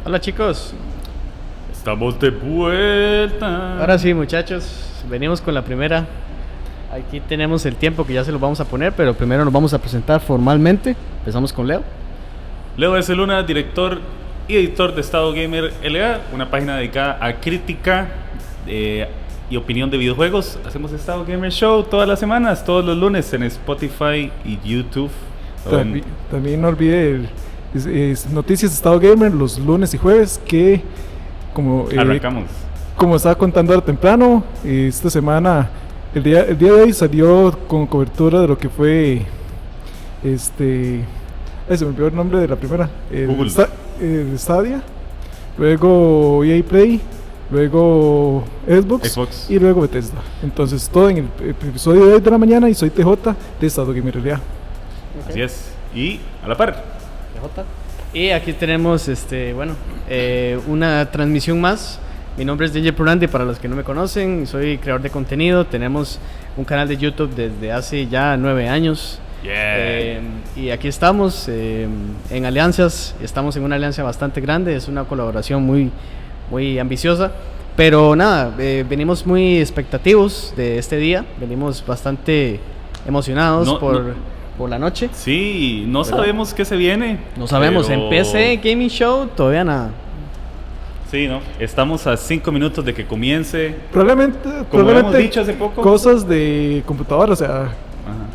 Hola chicos, Estamos de vuelta. ahora sí muchachos, venimos con la primera. Aquí tenemos el tiempo que ya se lo vamos a poner, pero primero nos vamos a presentar formalmente. Empezamos con Leo. Leo S. Luna, director y editor de Estado Gamer LA, una página dedicada a crítica y opinión de videojuegos. Hacemos Estado Gamer Show todas las semanas, todos los lunes en Spotify y YouTube. También no olvide noticias de Estado Gamer los lunes y jueves que Arrancamos. Como estaba contando ahora temprano, esta semana, el día de hoy salió con cobertura de lo que fue se me olvidó el nombre de la primera, Google. Stadia, luego EA Play, luego Xbox y luego Bethesda. Entonces todo en el episodio de hoy de la mañana, y soy TJ de Estado Gamer LA. Así es. Y a la par. TJ. Y aquí tenemos una transmisión más. Mi nombre es DJ Purandi, para los que no me conocen, soy creador de contenido. Tenemos un canal de YouTube desde hace ya 9 años. Yeah. Y aquí estamos en alianzas. Estamos en una alianza bastante grande. Es una colaboración muy ambiciosa. Pero nada, venimos muy expectativos de este día. Venimos bastante emocionados por la noche. Sí, no sabemos qué se viene. No sabemos, pero... en PC Gaming Show todavía nada. Sí, ¿no? Estamos a 5 minutos de que comience. Probablemente hemos dicho hace poco, cosas de computadora, o sea,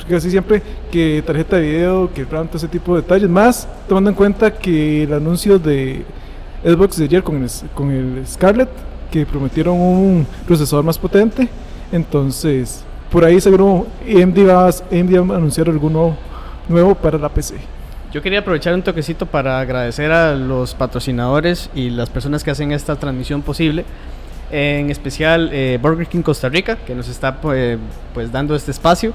casi siempre que tarjeta de video, que pronto ese tipo de detalles, más tomando en cuenta que el anuncio de Xbox de ayer con el Scarlett, que prometieron un procesador más potente. Entonces por ahí seguro AMD va a anunciar alguno nuevo para la PC. Yo quería aprovechar un toquecito para agradecer a los patrocinadores y las personas que hacen esta transmisión posible. En especial Burger King Costa Rica, que nos está pues dando este espacio.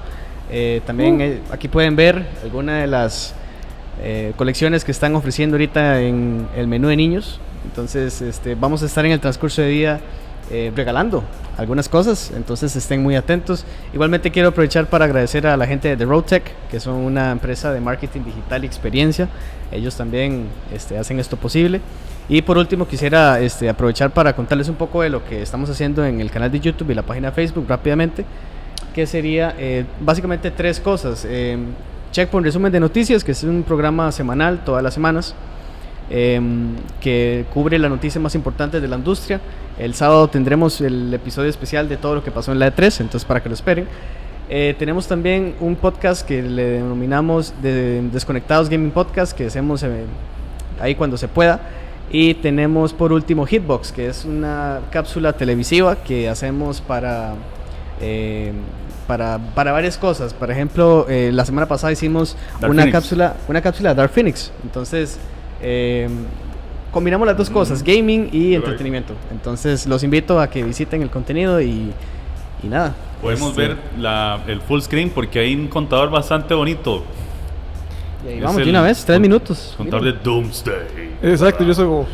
También aquí pueden ver algunas de las colecciones que están ofreciendo ahorita en el menú de niños. Entonces vamos a estar en el transcurso de día regalando algunas cosas, entonces estén muy atentos. Igualmente quiero aprovechar para agradecer a la gente de The Road Tech, que son una empresa de marketing digital y experiencia. Ellos también hacen esto posible. Y por último quisiera aprovechar para contarles un poco de lo que estamos haciendo en el canal de YouTube y la página de Facebook rápidamente, que sería básicamente 3 cosas. Checkpoint Resumen de Noticias, que es un programa semanal todas las semanas, que cubre las noticias más importantes de la industria. El sábado tendremos el episodio especial de todo lo que pasó en la E3, entonces para que lo esperen. Tenemos también un podcast que le denominamos de Desconectados Gaming Podcast, que hacemos ahí cuando se pueda. Y tenemos por último Hitbox, que es una cápsula televisiva que hacemos para varias cosas. Por ejemplo, la semana pasada hicimos una cápsula de Dark Phoenix. Entonces combinamos las dos cosas, gaming y entretenimiento. Entonces los invito a que visiten el contenido y nada. Podemos ver el full screen porque hay un contador bastante bonito. Y ahí vamos de una vez, 3 minutos. Contador de Doomsday. Exacto, yo soy como...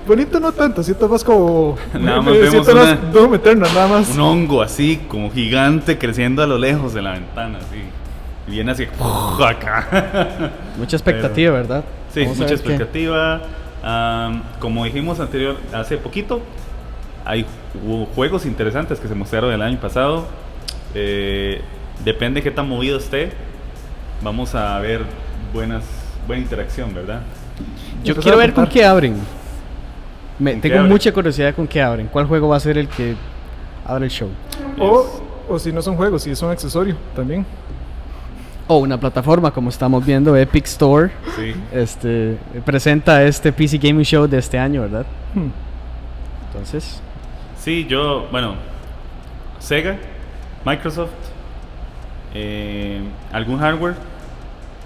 Bonito no tanto, siento más como... Nada más vemos Doom Eternal, nada más. Un hongo así, como gigante, creciendo a lo lejos de la ventana, así. Y viene así, acá. Mucha expectativa, ¿verdad? Sí, mucha expectativa. Como dijimos hace poquito, hubo juegos interesantes que se mostraron el año pasado. Depende de qué tan movido esté, vamos a ver buena interacción, ¿verdad? Yo quiero ver con qué abren. Tengo mucha curiosidad con qué abren. ¿Cuál juego va a ser el que abre el show? O si no son juegos, si es un accesorio también. O una plataforma, como estamos viendo, Epic Store. Sí. Presenta este PC Gaming Show de este año, ¿verdad? Entonces. Sí, Sega, Microsoft, algún hardware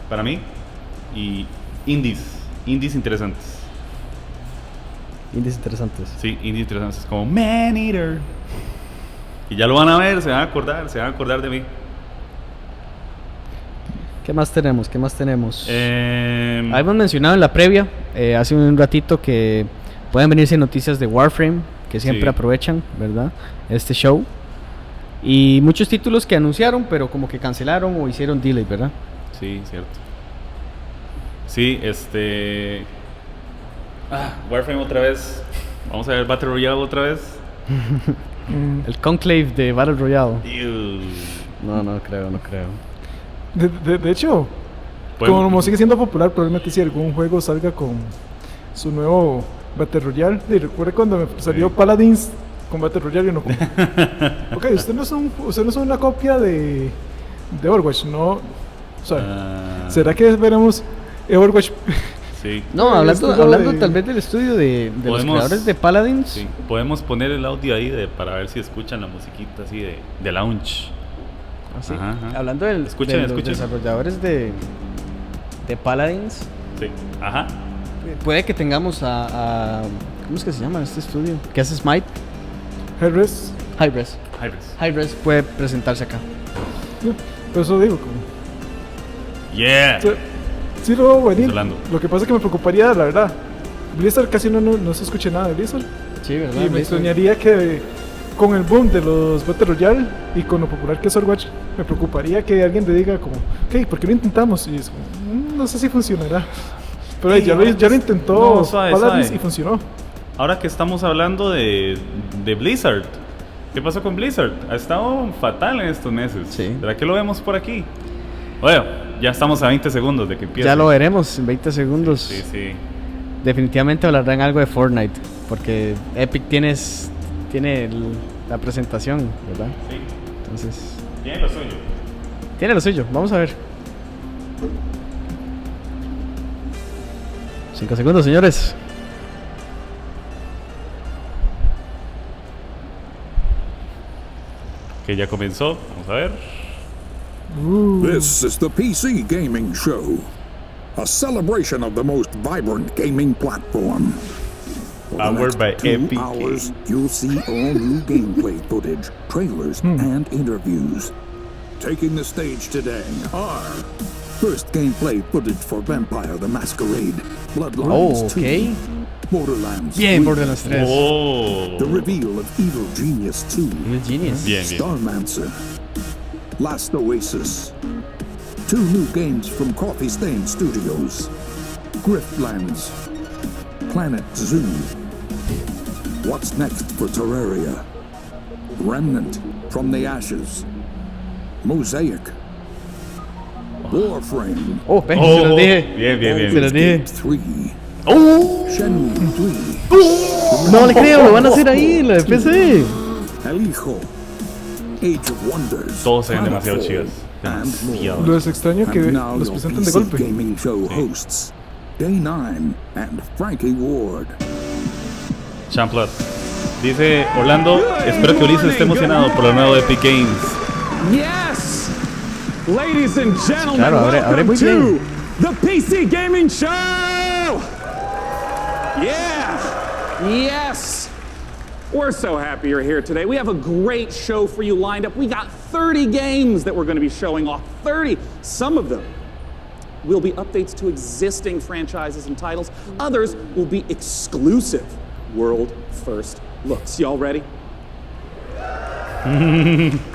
para mí y indies interesantes. Indies interesantes. Sí, indies interesantes, como Man Eater. Y ya lo van a ver, se van a acordar de mí. ¿Qué más tenemos? Habíamos mencionado en la previa, hace un ratito, que pueden venirse noticias de Warframe, que siempre aprovechan, ¿verdad? Este show. Y muchos títulos que anunciaron, pero como que cancelaron o hicieron delay, ¿verdad? Sí, cierto. Sí, Warframe otra vez. Vamos a ver Battle Royale otra vez. El conclave de Battle Royale. Ew. No creo. De hecho, como sigue siendo popular, probablemente si algún juego salga con su nuevo Battle Royale. Y recuerde cuando me salió Paladins con Battle Royale y no como. Ok, usted no es una copia de Overwatch, ¿no? O sea, ¿será que veremos Overwatch? Sí. No, hablando tal vez del estudio de los creadores de Paladins. Sí, podemos poner el audio ahí para ver si escuchan la musiquita así de lounge. Sí. Ajá. Hablando de los desarrolladores de Paladins. Sí. Ajá. Puede que tengamos a ¿cómo es que se llama este estudio? ¿Qué hace Smite? Hi-Res puede presentarse acá. Por eso digo como. Yeah. Sí lo voy a venir. Hablando. Lo que pasa es que me preocuparía, la verdad. Blizzard casi no se escucha nada de Blizzard. Sí, ¿verdad? Y me extrañaría que con el boom de los Battle Royale y con lo popular que es Overwatch, me preocuparía que alguien le diga como, ok, ¿por qué lo intentamos? Y es como, no sé si funcionará. Pero ya lo intentó Paladins y funcionó. Ahora que estamos hablando de Blizzard, ¿qué pasó con Blizzard? Ha estado fatal en estos meses. Sí. ¿Será que lo vemos por aquí? Bueno, ya estamos a 20 segundos de que empiece. Ya lo veremos en 20 segundos. Sí. Definitivamente hablarán algo de Fortnite, porque Epic tiene la presentación, ¿verdad? Sí. Entonces, Tiene lo suyo. Vamos a ver. 5 segundos, señores. Que ya comenzó. Vamos a ver. This is the PC Gaming Show, a celebration of the most vibrant gaming platform. For the Powered next by 2 Epic hours, you'll see all new gameplay footage, trailers, and interviews. Taking the stage today are first gameplay footage for Vampire the Masquerade, Bloodlines 2, ok. Borderlands Bien, 3, Borderlands 3. Oh. the reveal of Evil Genius 2, Evil Genius. Bien. Starmancer, Last Oasis, 2 new games from Coffee Stain Studios, Griftlands, Planet Zoo, What's Next for Terraria, Remnant from the Ashes, Mosaic, Warframe, Se los dije. Bien. Se los dije. 3, Shenmue 3, No le creo, lo van a hacer ahí en la de PC. El Hijo, Age of Wonders, Todos se ven demasiado chidas. and more. Demasiado. Lo es extraño que And now los your presenten de PC golpe. Gaming Show hosts, Day 9 and Frankie Ward. Champlot. Dice Orlando, espero que Ulises esté emocionado por lo nuevo de Epic Games. Yes! Ladies and gentlemen, Claro, abre welcome muy bien. to the PC Gaming Show! Yeah! Yes! We're so happy you're here today. We have a great show for you lined up. We got 30 games that we're going to be showing off. 30! Some of them will be updates to existing franchises and titles. Others will be exclusive world first looks. Y'all ready?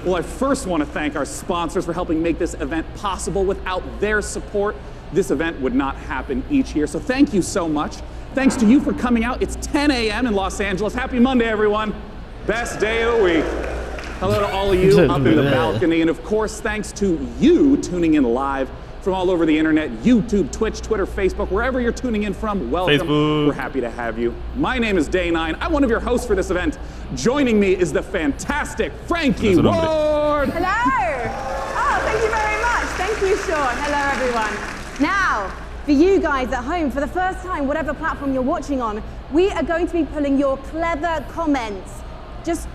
Well, I first want to thank our sponsors for helping make this event possible. Without their support, this event would not happen each year. So thank you so much. Thanks to you for coming out. It's 10 a.m. in Los Angeles. Happy Monday, everyone. Best day of the week. Hello to all of you up in the balcony. And of course, thanks to you tuning in live from all over the internet, YouTube, Twitch, Twitter, Facebook, wherever you're tuning in from, welcome. Facebook. We're happy to have you. My name is Day 9. I'm one of your hosts for this event. Joining me is the fantastic Frankie Eso nombre. Ward. Hello! Oh, thank you very much. Thank you, Sean. Hello, everyone. Now, for you guys at home, for the first time, whatever platform you're watching on, we are going to be pulling your clever comments. Just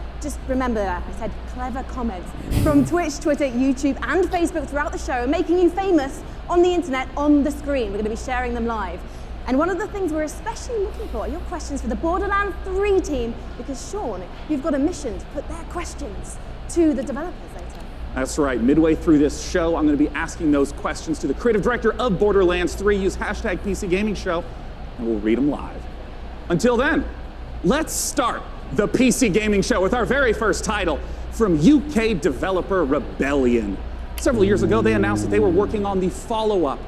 remember that, I said clever comments. From Twitch, Twitter, YouTube, and Facebook throughout the show, making you famous on the internet, on the screen. We're going to be sharing them live. And one of the things we're especially looking for are your questions for the Borderlands 3 team, because Sean, you've got a mission to put their questions to the developers later. That's right. Midway through this show, I'm going to be asking those questions to the creative director of Borderlands 3. Use hashtag PC Gaming Show, and we'll read them live. Until then, let's start the PC Gaming Show with our very first title from UK developer Rebellion. Several years ago, they announced that they were working on the follow-up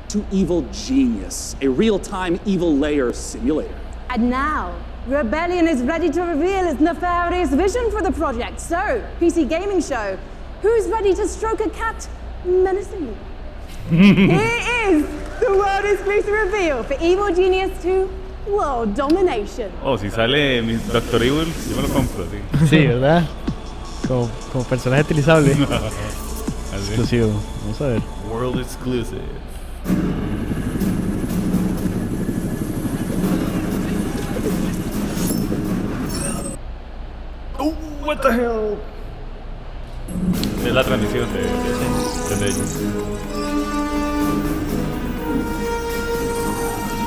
to Evil Genius, a real-time evil layer simulator. And now, Rebellion is ready to reveal its nefarious vision for the project. So, PC Gaming Show, who's ready to stroke a cat menacingly? Here is the world exclusive reveal for Evil Genius 2 World Domination. Oh, si sale mi Dr. Evil, yo me lo compro, sí. Sí, ¿verdad? Como personaje utilizable. Así. Exclusivo. Vamos a ver. World exclusive. Oh, what the hell? Es la transmisión de ellos.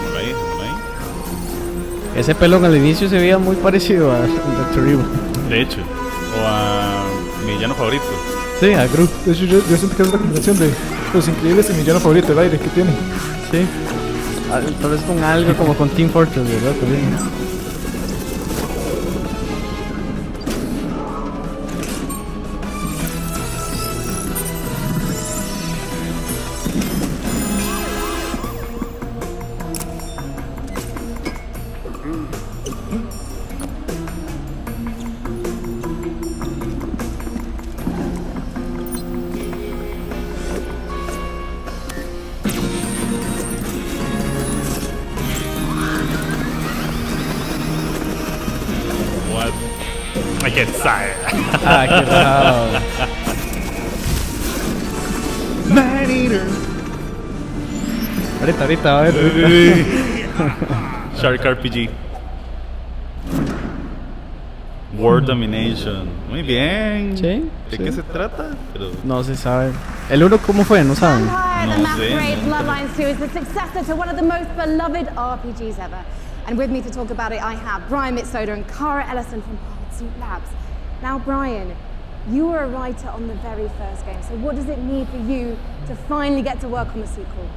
Por ahí. Ese pelón al inicio se veía muy parecido a Dr. Evil. De hecho, o a mi villano favorito. Sí, a Gru. De hecho, yo siento que es la combinación de Los Increíbles y mi villano favorito, el aire que tiene. Sí. Tal vez con algo como con Team Fortress, ¿verdad? También. I get tired. Ah, qué raro. Man Eater. Ahorita, a ver. Shark RPG. World Domination. Muy bien. Sí, ¿De sí. qué se trata? Pero No se sabe. ¿El 1 cómo fue? No saben. Vampire the No Masquerade sé. Bloodlines 2 is the successor to one of the most beloved RPGs ever. And with me to talk about it, I have Brian Mitsoda and Cara Ellison from Hardsuit Labs. Now, Brian, you were a writer on the very first game, so what does it mean for you to finally get to work on the sequel?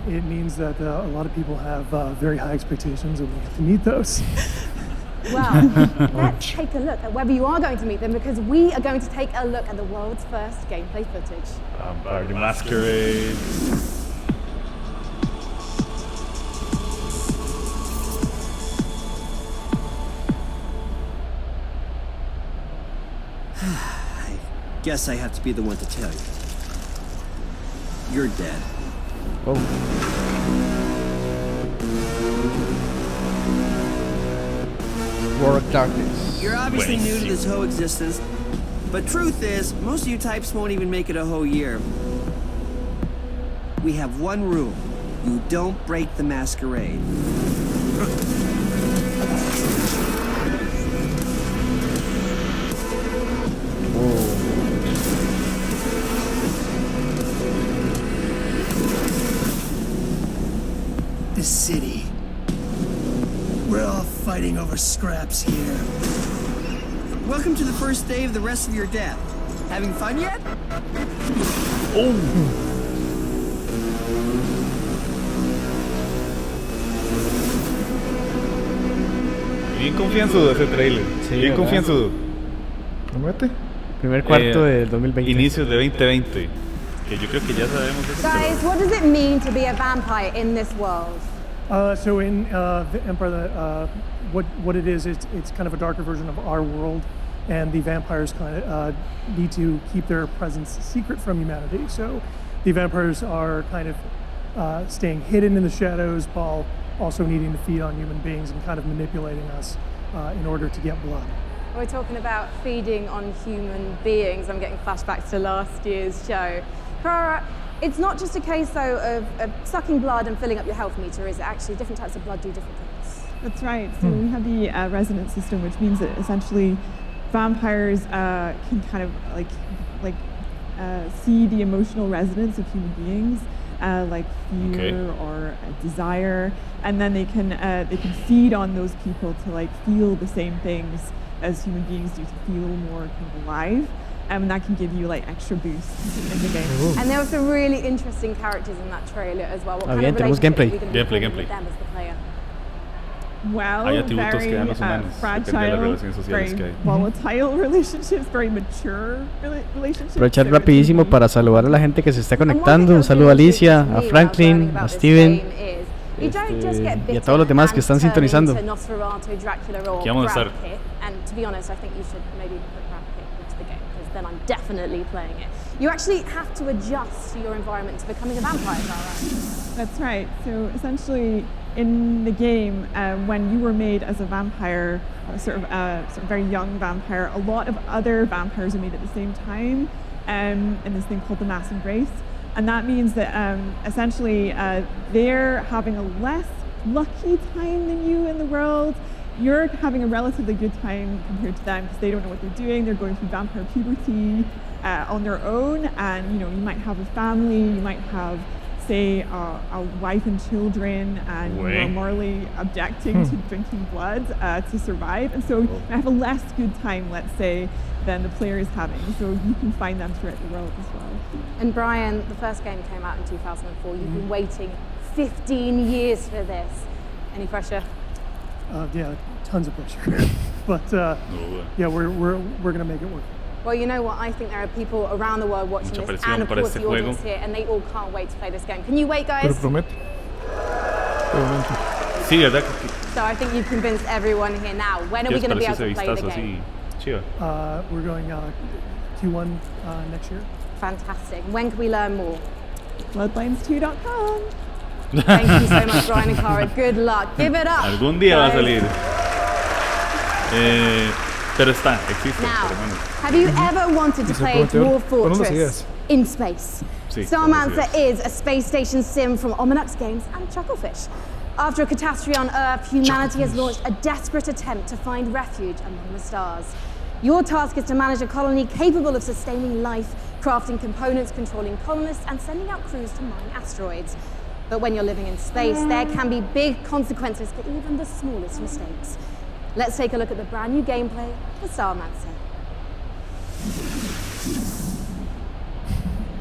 It means that a lot of people have very high expectations and we get to meet those. Well, let's take a look at whether you are going to meet them, because we are going to take a look at the world's first gameplay footage. Vampire the Masquerade. Guess I have to be the one to tell you. You're dead. Oh. War of Darkness. You're obviously new to this whole existence, but truth is, most of you types won't even make it a whole year. We have one rule. You don't break the masquerade. This city. We're all fighting over scraps here. Welcome to the first day of the rest of your death. Having fun yet? Bien confianzudo ese trailer. Sí, bien ¿verdad? confianzudo. ¿Lo mete? Primer cuarto del 2020. Inicios de 2020. Que yo creo que ya sabemos esto. Guys, what does it mean to be a vampire in this world? So in the Empire, what it is, it's kind of a darker version of our world, and the vampires kind of need to keep their presence secret from humanity. So the vampires are kind of staying hidden in the shadows while also needing to feed on human beings and kind of manipulating us in order to get blood. We're talking about feeding on human beings. I'm getting flashbacks to last year's show. Cara, it's not just a case though of sucking blood and filling up your health meter, is it? Actually, different types of blood do different things. That's right. So we have the resonance system, which means that essentially vampires can kind of like see the emotional resonance of human beings, like fear or desire, and then they can feed on those people to like feel the same things as human beings do, to feel more kind of alive. And that can give you like extra boosts in the game. Ooh. And there were some really interesting characters in that trailer as well. What kind bien, of tenemos relationship gameplay. are we gonna be Gameplay, forming gameplay. with them as the player? Well, Hay atributos que dan los very humanos, depende de las fragile, relaciones sociales que very hay. volatile relationships, very mature relationships. Aprovechar So rapidísimo it's- para saludar a la gente que se está And one thing conectando. Un that was saludo a really Alicia, interesting to a me about Franklin, learning a about this Steven. game is You don't just get y a todos los demás que están sintonizando. into Nosferatu, Dracula, or Aquí vamos a estar. Brad Pitt. And to be honest, I think you should maybe put Brad Pitt into the game, because then I'm definitely playing it. You actually have to adjust to your environment to becoming a vampire, right? That's right. So essentially, in the game, when you were made as a vampire, sort of very young vampire, a lot of other vampires are made at the same time in this thing called the mass embrace. And that means that essentially they're having a less lucky time than you in the world. You're having a relatively good time compared to them because they don't know what they're doing. They're going through vampire puberty on their own, and you might have a family, you might have, say, a wife and children, and you're morally objecting to drinking blood to survive, and so you have a less good time, let's say, than the player is having. So you can find them throughout the world as well. And Brian, the first game came out in 2004. You've been waiting 15 years for this. Any pressure? Yeah, tons of pressure. But yeah, we're gonna make it work. Well, you know what? I think there are people around the world watching this, and of course the audience here, and they all can't wait to play this game. Can you wait, guys? Sí, ¿verdad? So I think you've convinced everyone here now. When are we going to be able to play the game? We're going Q1 next year. Fantastic. When can we learn more? Bloodlines2.com. Thank you so much, Brian and Cara. Good luck. Give it up. Algún día va a salir. Pero existe. Now, have you ever wanted to play a dwarf fortress in space? Starmancer is a space station sim from Ominux Games and Chucklefish. After a catastrophe on Earth, humanity has launched a desperate attempt to find refuge among the stars. Your task is to manage a colony capable of sustaining life, crafting components, controlling colonists, and sending out crews to mine asteroids. But when you're living in space, there can be big consequences for even the smallest mistakes. Let's take a look at the brand new gameplay for Starmancer.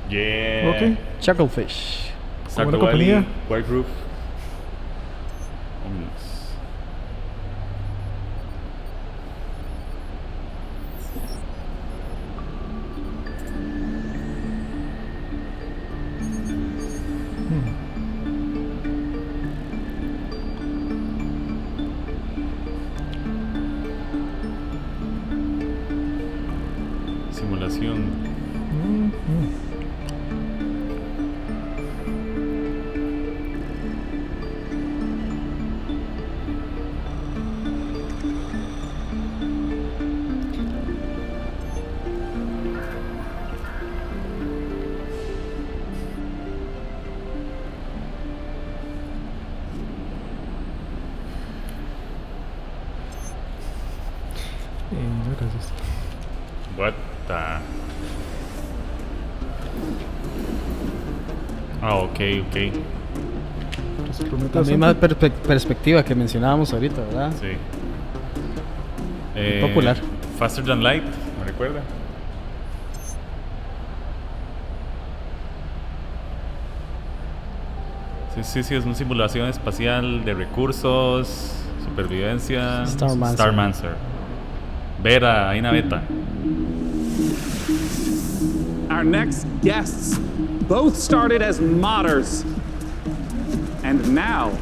Yeah. Okay. Chucklefish. Stardew Valley, Wargroove. Simulación. Gracias. What the... ok. La misma perspectiva que mencionábamos ahorita, ¿verdad? Sí. Popular. Faster Than Light, ¿me recuerda? Sí, es una simulación espacial de recursos, supervivencia. Starmancer. Beta, hay una beta. Our next guests both started as modders, and now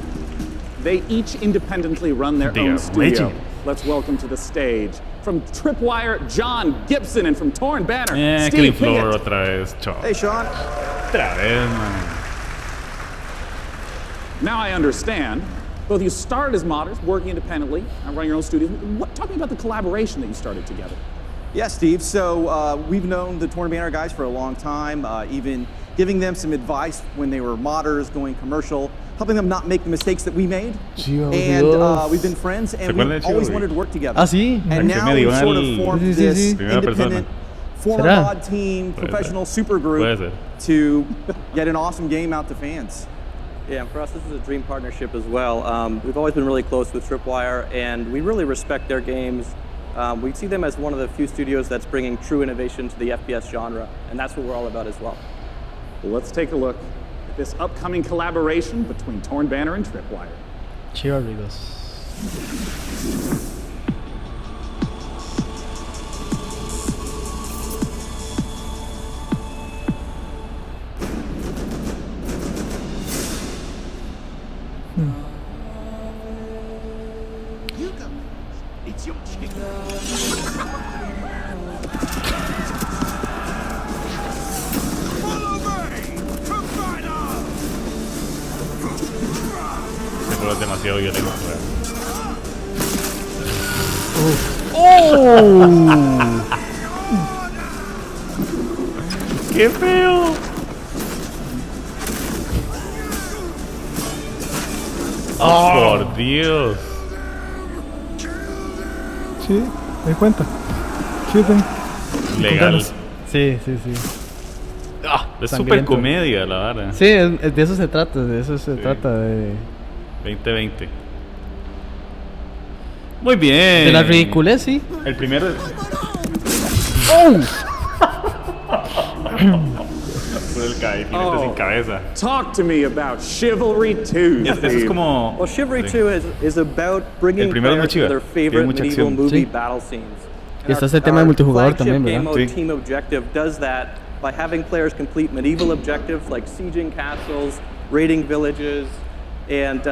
they each independently run their own studio. Let's welcome to the stage from Tripwire, John Gibson, and from Torn Banner, Steve Floor otra vez. Hey, Sean. Otra vez, man. Now I understand. Both of you started as modders, working independently, running your own studios. Talk to me about the collaboration that you started together. Yeah, Steve. So we've known the Torn Banner guys for a long time, even giving them some advice when they were modders, going commercial, helping them not make the mistakes that we made. And we've been friends, and we've always wanted to work together. Sí. And now we've sort of formed this independent former mod team, professional super group to get an awesome game out to fans. Yeah, and for us, this is a dream partnership as well. We've always been really close with Tripwire, and we really respect their games. We see them as one of the few studios that's bringing true innovation to the FPS genre, and that's what we're all about as well. Well, let's take a look at this upcoming collaboration between Torn Banner and Tripwire. Cheerleaders. Este juego es demasiado violento. ¡Qué feo! ¡Por Dios! Sí, me di cuenta. Shooting. Legal. Sí. Es súper comedia, la verdad. Sí, de eso se trata, de 2020. Muy bien. De la ridiculez, sí. El primero. El caifín sin cabeza. Talk to me about Chivalry 2. Eso es como. Well, Chivalry 2 is about bringing players to their favorite medieval movie battle scenes. Y está este tema de multijugador también, Game ¿verdad? mode Team Objective does that by having players complete medieval objectives like sieging castles, raiding villages, and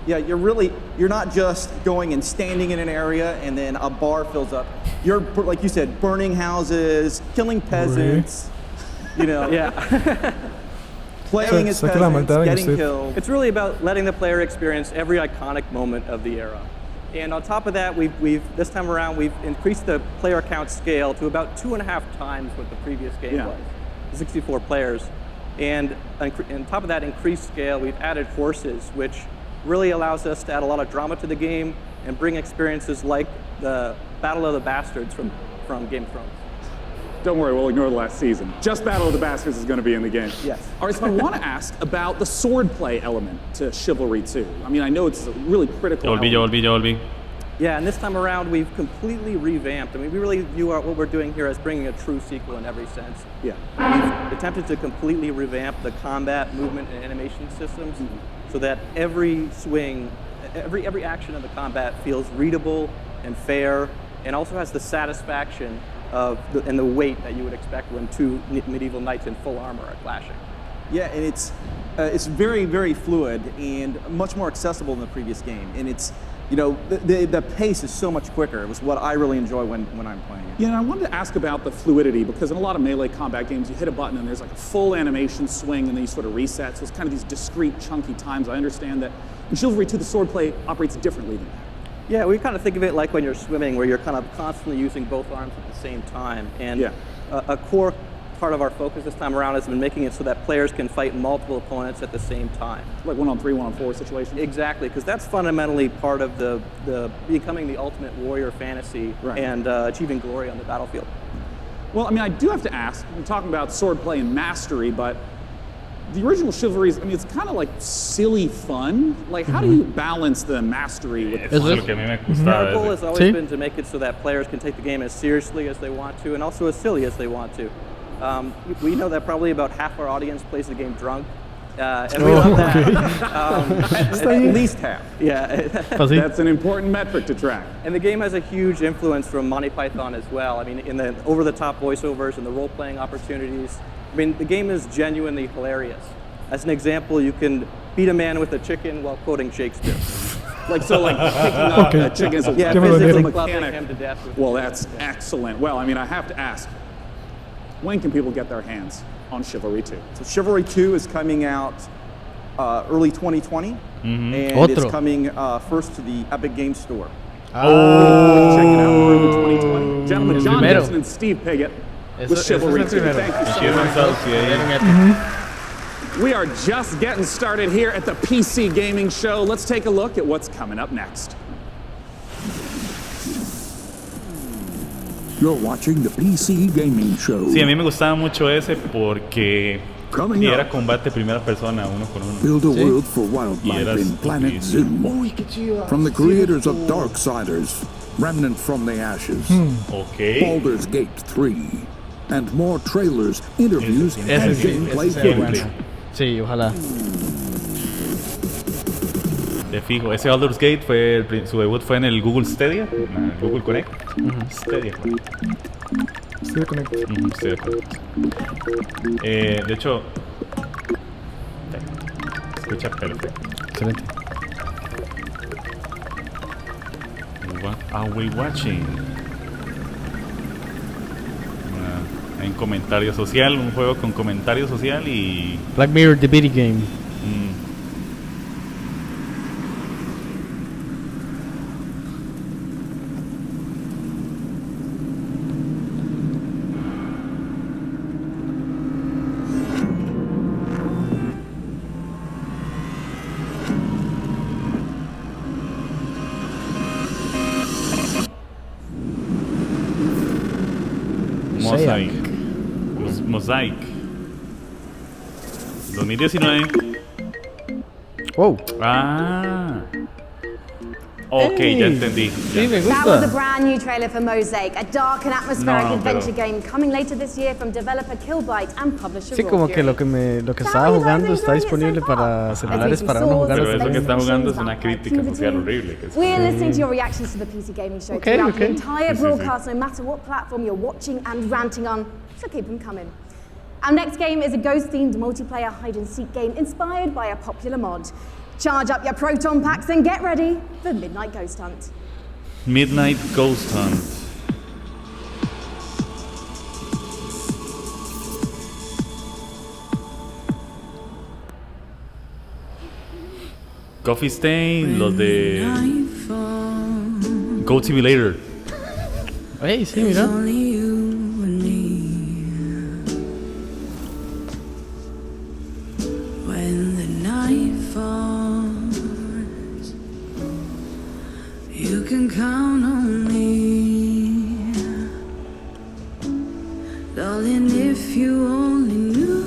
Yeah, you're not just going and standing in an area and then a bar fills up. You're, like you said, burning houses, killing peasants, you know. Yeah. Playing as peasants, getting killed. It's really about letting the player experience every iconic moment of the era. And on top of that, we've this time around, we've increased the player count scale to about 2.5 times what the previous game was, 64 players. And on top of that increased scale, we've added horses, which really allows us to add a lot of drama to the game and bring experiences like the Battle of the Bastards from Game of Thrones. Don't worry, we'll ignore the last season. Just Battle of the Bastards is going to be in the game. Yes. All right, so I want to ask about the swordplay element to Chivalry 2. I mean, I know it's a really critical element. Yeah, and this time around, we've completely revamped. I mean, we really view what we're doing here as bringing a true sequel in every sense. Yeah. We've attempted to completely revamp the combat, movement, and animation systems so that every swing, every action of the combat feels readable and fair, and also has the satisfaction and the weight that you would expect when two medieval knights in full armor are clashing. Yeah, and it's very, very fluid and much more accessible than the previous game. And it's, you know, the pace is so much quicker. It was what I really enjoy when I'm playing it. Yeah, and I wanted to ask about the fluidity, because in a lot of melee combat games, you hit a button and there's like a full animation swing and then you sort of reset. So it's kind of these discrete, chunky times. I understand that in Chivalry 2, the swordplay operates differently than that. Yeah, we kind of think of it like when you're swimming, where you're kind of constantly using both arms at the same time. And a core part of our focus this time around has been making it so that players can fight multiple opponents at the same time. Like 1-on-3, 1-on-4 situation? Exactly, because that's fundamentally part of the becoming the ultimate warrior fantasy and achieving glory on the battlefield. Well, I mean, I do have to ask, we're talking about swordplay and mastery, but the original Chivalry, I mean, it's kind of like silly fun. Like, how do you balance the mastery with the fun? Our goal has always been to make it so that players can take the game as seriously as they want to and also as silly as they want to. We know that probably about half our audience plays the game drunk. And we love that. At least half. Yeah. That's an important metric to track. And the game has a huge influence from Monty Python as well. I mean, in the over-the-top voiceovers and the role-playing opportunities. I mean, the game is genuinely hilarious. As an example, you can beat a man with a chicken while quoting Shakespeare. Picking up a chicken is a physically mechanic. clubbing him to death. Well, that's excellent. Well, I mean, I have to ask, when can people get their hands on Chivalry 2? So Chivalry 2 is coming out early 2020, and it's coming first to the Epic Games Store. Check it out early 2020. Gentlemen, John Gibson and Steve Piggott with Chivalry 2. Thank you so much. We are just getting started here at the PC Gaming Show. Let's take a look at what's coming up next. You're watching the PC Gaming Show. Sí, a mí me gustaba mucho ese porque era combate primera persona, uno con uno. Build a world for wildlife in Planet Zoo. From the creators of Darksiders, Remnant from the Ashes, Baldur's Gate 3, and more trailers, interviews, and gameplay footage. Sí, ojalá. De fijo, ese Baldur's Gate su debut fue en el Google Stadia, en el Google Connect. Stadia Connect. De hecho, escucha perfecto. Excelente. What are we watching? En comentario social, un juego con comentario social y... Black Mirror, the video game. Mosaic 2019. Wow. Ok, ya entendí. Sí, me That was a gusta. brand new trailer for Mosaic, a dark and atmospheric adventure game coming later this year from developer Killbyte and publisher Sí, como que lo que estaba jugando está disponible para celulares para uno jugar. Pero eso que está jugando es una crítica social horrible. We're listening to your reactions to the PC Gaming Show throughout the entire broadcast, no matter what platform you're watching and ranting on, so keep them coming. Our next game is a ghost-themed multiplayer hide-and-seek game inspired by a popular mod. Charge up your proton packs and get ready for Midnight Ghost Hunt. Midnight Ghost Hunt. Coffee Stain, los de Goat Simulator. Hey, sí, mira. You can count on me, darling, if you only knew,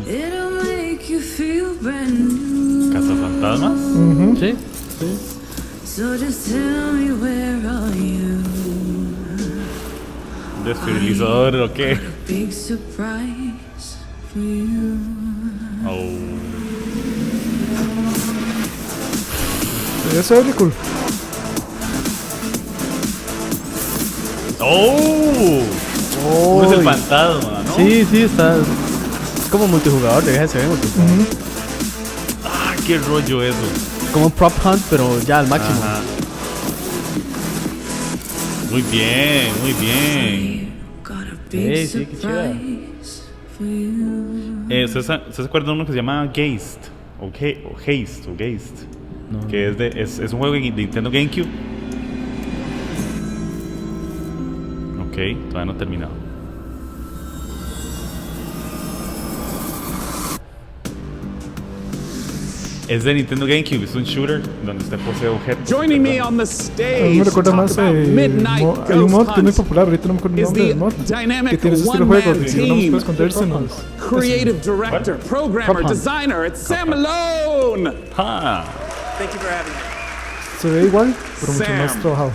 it'll make you feel brand new. ¿Cazafantasmas? Sí, sí. So just tell me, where are you? ¿Desfibrilador o qué? Big surprise for you. Eso es cool. No es el fantasma, ¿no? Sí, sí, está. Es como multijugador, deja de ser multijugador. Qué rollo eso. Como prop hunt, pero ya al máximo. Ajá. Muy bien, muy bien. Sí, qué chida. ¿Usted se acuerda de uno que se llama Geist? O Geist. No. Que es un juego de Nintendo GameCube. Ok, todavía no he terminado. Es de Nintendo GameCube, es un shooter donde usted posee objetos. Joining me on the stage. A mí me recuerda más Midnight hay un mod Ghost que es muy Hunt popular, ahorita no me acuerdo el nombre del mod, que tiene ese estilo de juego, que si uno puede esconderse en los... Creative director, programmer, designer, it's Sam Malone. Thank you for having me. Se ve igual, pero mucho más trabajado.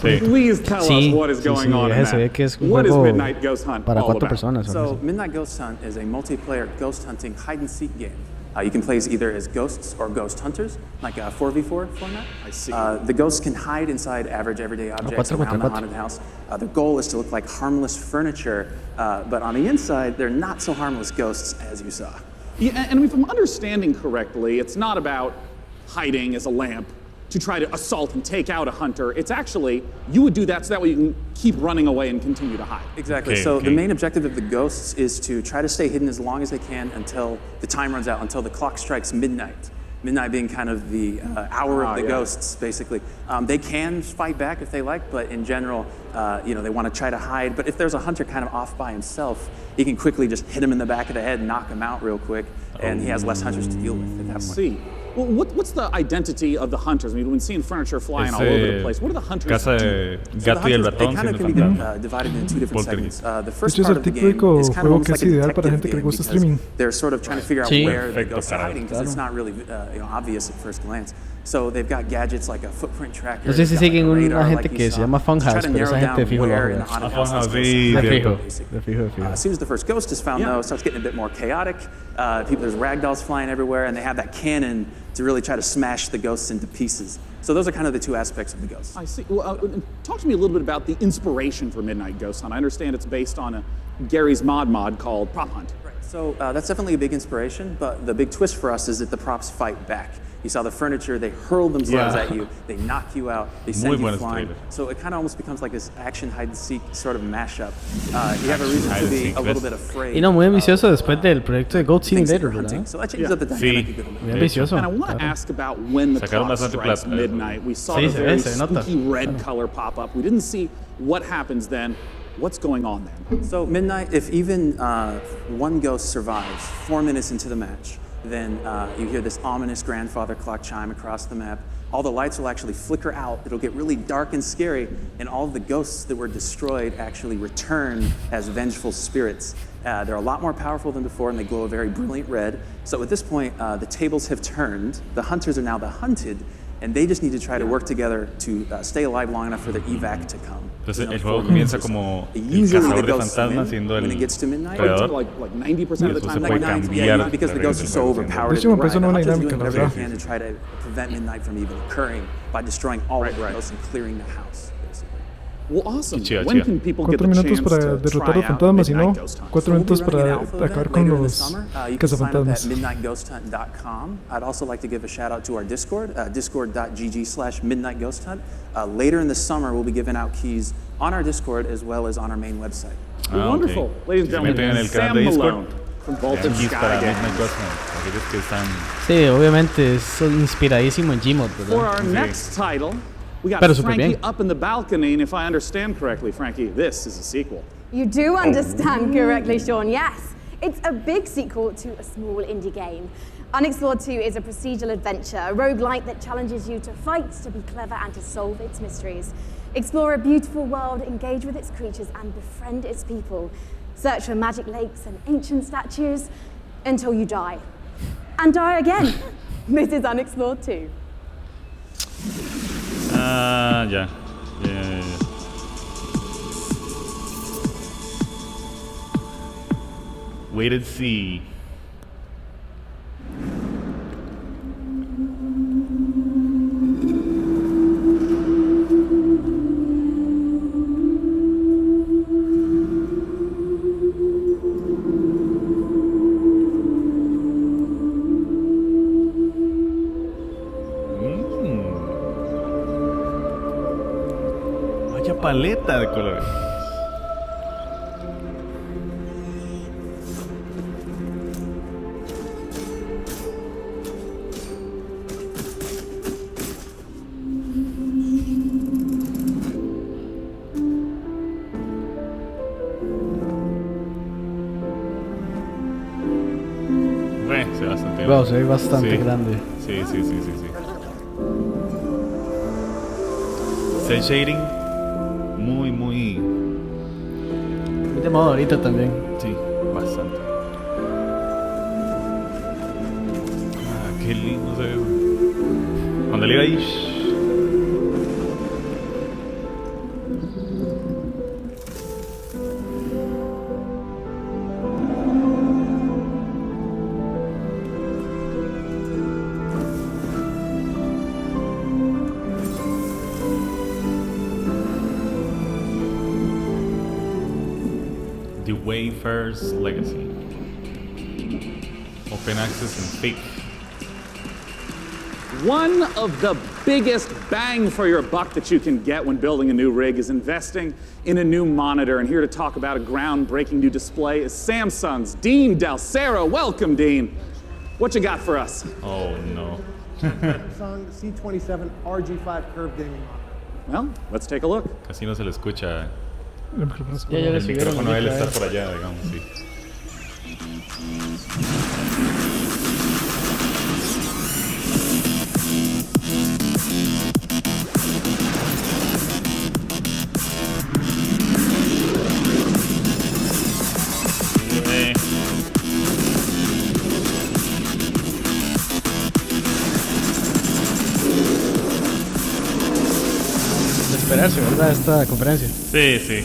Please tell us what is going on in se ve that. que es un What is juego Midnight Ghost Hunt para all 4 about? personas. So, Midnight Ghost Hunt is a multiplayer ghost hunting hide-and-seek game. You can play as either as ghosts or ghost hunters, like a 4v4 format. I see. The ghosts can hide inside average everyday objects around the haunted house. The goal is to look like harmless furniture, but on the inside, they're not so harmless ghosts as you saw. Yeah, and if I'm understanding correctly, it's not about hiding as a lamp to try to assault and take out a hunter. It's actually, you would do that so that way you can keep running away and continue to hide. Exactly. The main objective of the ghosts is to try to stay hidden as long as they can until the time runs out, until the clock strikes midnight. Midnight being kind of the hour of the ghosts, basically. They can fight back if they like, but in general, they want to try to hide. But if there's a hunter kind of off by himself, he can quickly just hit him in the back of the head and knock him out real quick, and he has less hunters to deal with at that point. See. Well, what's the identity of the hunters? I mean, we've been seeing furniture flying all over the place. What do the hunters Casa do? de Gato y el Ratón. They kind of can be divided into two different segments. The first part of the game is kind of almost like a detective game because they're sort of trying to figure out where the ghosts are hiding because it's not really obvious at first glance. So they've got gadgets like a footprint tracker. No sé si siguen una gente que se llama Funhouse, pero esa gente fijo lo juega. De fijo. As soon as the first ghost is found, though, it starts getting a bit more chaotic. There's ragdolls flying everywhere, and they have that cannon to really try to smash the ghosts into pieces. So those are kind of the two aspects of the ghosts. I see. Well, talk to me a little bit about the inspiration for Midnight Ghost Hunt. I understand it's based on Gary's mod called Prop Hunt. Right. So that's definitely a big inspiration, but the big twist for us is that the props fight back. You saw the furniture, they hurl themselves at you, they knock you out, they send you flying. So it kind of almost becomes like this action hide-and-seek sort of mashup. You have a reason to be a little bit afraid. Y no, muy ambicioso después del proyecto de Goat Simulator, ¿verdad? So that changes up the dynamic a good amount. Muy ambicioso. And I want to ask about when the clock strikes midnight. We saw the very spooky red color pop up. We didn't see what happens then. What's going on then? So midnight, if even one ghost survives 4 minutes into the match, then you hear this ominous grandfather clock chime across the map. All the lights will actually flicker out. It'll get really dark and scary, and all of the ghosts that were destroyed actually return as vengeful spirits. They're a lot more powerful than before, and they glow a very brilliant red. So at this point, the tables have turned. The hunters are now the hunted, and they just need to try to work together to stay alive long enough for the evac to come. Entonces el juego comienza como el cazador de fantasmas siendo el creador. Like 90% of the time, se puede cambiar because the ghosts are so overpowered. De hecho, me parece una buena dinámica, la verdad. To try to prevent midnight from even occurring by destroying all of the ghosts and clearing the house. Well, awesome. When can people get 4 the minutos chance para to derrotar try a los out fantasmas y no Midnight Ghost Hunt? 4 minutos para acabar con los cazafantasmas. midnightghosthunt.com. I'd also like to give a shout out to our Discord, discord.gg/midnightghosthunt. Later in the summer, we'll be giving out keys on our Discord as well as on our main website. Wonderful. Ladies and gentlemen, Sam Malone from Vaulted Sky Games. Sí, obviamente es inspiradísimo en Gmod, ¿verdad? For our next title, we got Frankie up in the balcony, and if I understand correctly, Frankie, this is a sequel. You do understand correctly, Sean, yes. It's a big sequel to a small indie game. Unexplored 2 is a procedural adventure, a roguelike that challenges you to fight, to be clever, and to solve its mysteries. Explore a beautiful world, engage with its creatures, and befriend its people. Search for magic lakes and ancient statues until you die. And die again. This is Unexplored 2. Ya. Wait and see. Vaya paleta de colores. Se ve bastante Wow, se ve bastante grande. Sí. Cel shading muy de modo ahorita también. Sí, bastante. Qué lindo se ve. Cuando le iba ahí. The Wayfarer's Legacy. Open access and fake. One of the biggest bang for your buck that you can get when building a new rig is investing in a new monitor. And here to talk about a groundbreaking new display is Samsung's Dean Dalcero. Welcome, Dean. What you got for us? Oh, no. Samsung C27 RG5 curved gaming monitor. Well, let's take a look. Casi no se le escucha. Ya El micrófono de él está por allá, digamos, sí. De esperarse, ¿verdad? Esta conferencia. Sí.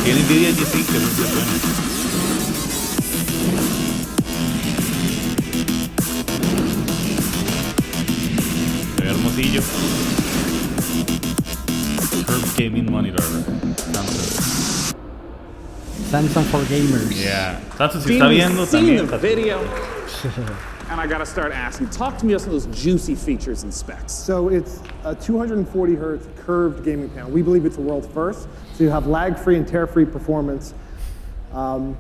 Tiene Nvidia GeForce, que eso es bueno. Se ve hermoso. sencillo. Curve Gaming Monitor. Samsung for Gamers. Yeah. Samsung si está viendo también. And I gotta start asking, talk to me about some of those juicy features and specs. So it's a 240 hertz curved gaming panel. We believe it's a world first. So you have lag-free and tear-free performance. And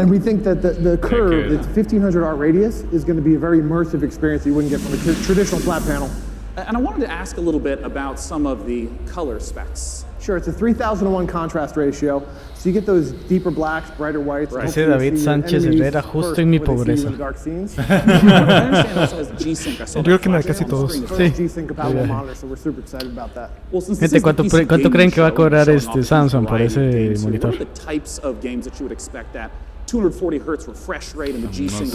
we think that the curve, its 1500 R radius, is going to be a very immersive experience that you wouldn't get from a traditional flat panel. And I wanted to ask a little bit about some of the color specs. Sure, it's a 3001 contrast ratio, so you get those deeper blacks, brighter whites. Right. Ese David Sánchez Herrera justo en mi pobreza. Yo creo que en casi todos. Sí. Gente, ¿cuánto creen que va a cobrar Samsung por ese monitor? 240 hertz refresh rate and the G-Sync.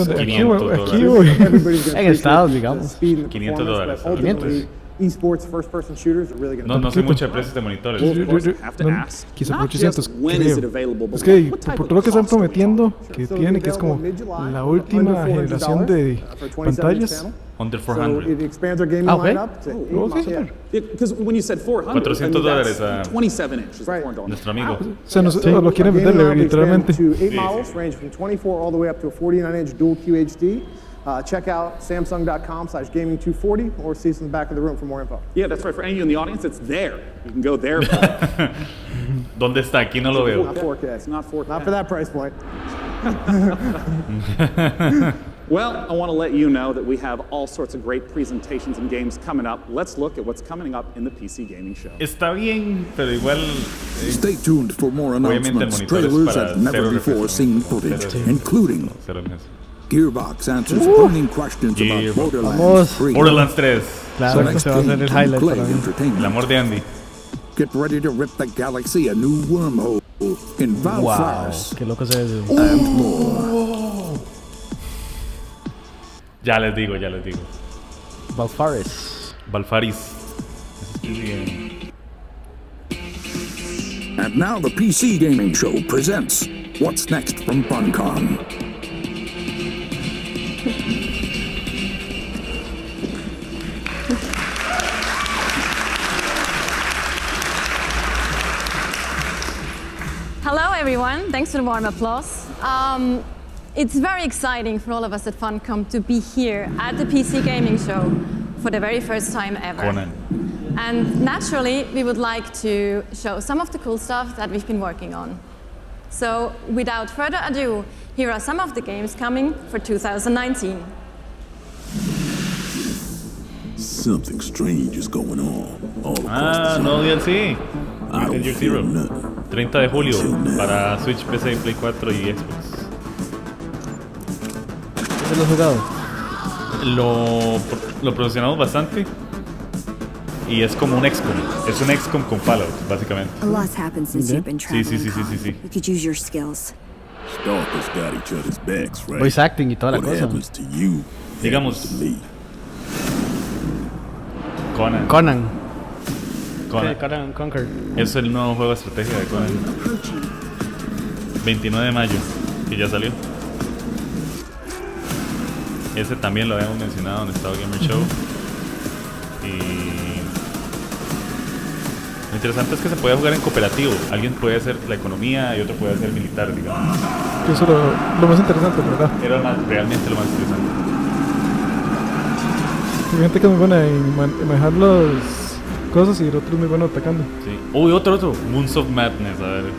En Estados, digamos. $500. 500. Esports first-person shooters are really going to. No sé mucho de precios de monitores. Quizá por 800, creo. Es que por todo lo que están prometiendo que tiene, que es como la última generación de pantallas. Under 400. So it expands our gaming lineup to because when you said 400, $400 a 27 inches. Right. Nuestro amigo. O sea, lo quieren vender literalmente. To 8 models, range from 24 all the way up to a 49-inch dual QHD. Check out samsung.com/gaming240 or see us in the back of the room for more info. Yeah, that's right. For any of you in the audience, it's there. You can go there. ¿Dónde está? Aquí no lo veo. Not 4K. It's not 4K. Not for that price point. Well, I want to let you know that we have all sorts of great presentations and games coming up. Let's look at what's coming up in the PC Gaming Show. Está bien, pero igual. Stay tuned for more announcements, trailers, and never-before-seen footage, including Gearbox answers burning questions about Borderlands 3. Borderlands 3. Claro, ese va a ser el highlight para mí. El amor de Andy. Get ready to rip the galaxy a new wormhole in Valfaris. Qué loco se ve eso. And more. Ya les digo. Valfaris. And now the PC Gaming Show presents What's Next from FunCon. Hello everyone, thanks for the warm applause. It's very exciting for all of us at Funcom to be here at the PC Gaming Show for the very first time ever. Conan. And naturally, we would like to show some of the cool stuff that we've been working on. So without further ado, here are some of the games coming for 2019. Something strange is going on all across the no DLC. Metal Gear Zero. 30 de julio para Switch, PC, Play 4 y Xbox. ¿Qué lo has jugado? Lo promocionamos bastante. Y es como un XCOM. Es un XCOM con Fallout, básicamente. A lot's happened since you've been traveling. Sí. We could use your skills. Stalkers got each other's backs, right? Voice acting y toda la What cosa. happens to you, digamos. happens to me. Conan. Conan Conquer. Es el nuevo juego de estrategia de Conan. 29 de mayo, que ya salió. Ese también lo habíamos mencionado en Estado Gamer Show. Y lo interesante es que se puede jugar en cooperativo. Alguien puede hacer la economía y otro puede hacer militar, digamos. Eso es lo más interesante, ¿verdad? Era realmente lo más interesante. Hay gente que es muy buena en manejar las cosas y el otro es muy bueno atacando. Sí. Uy, otro. Moons of Madness, a ver.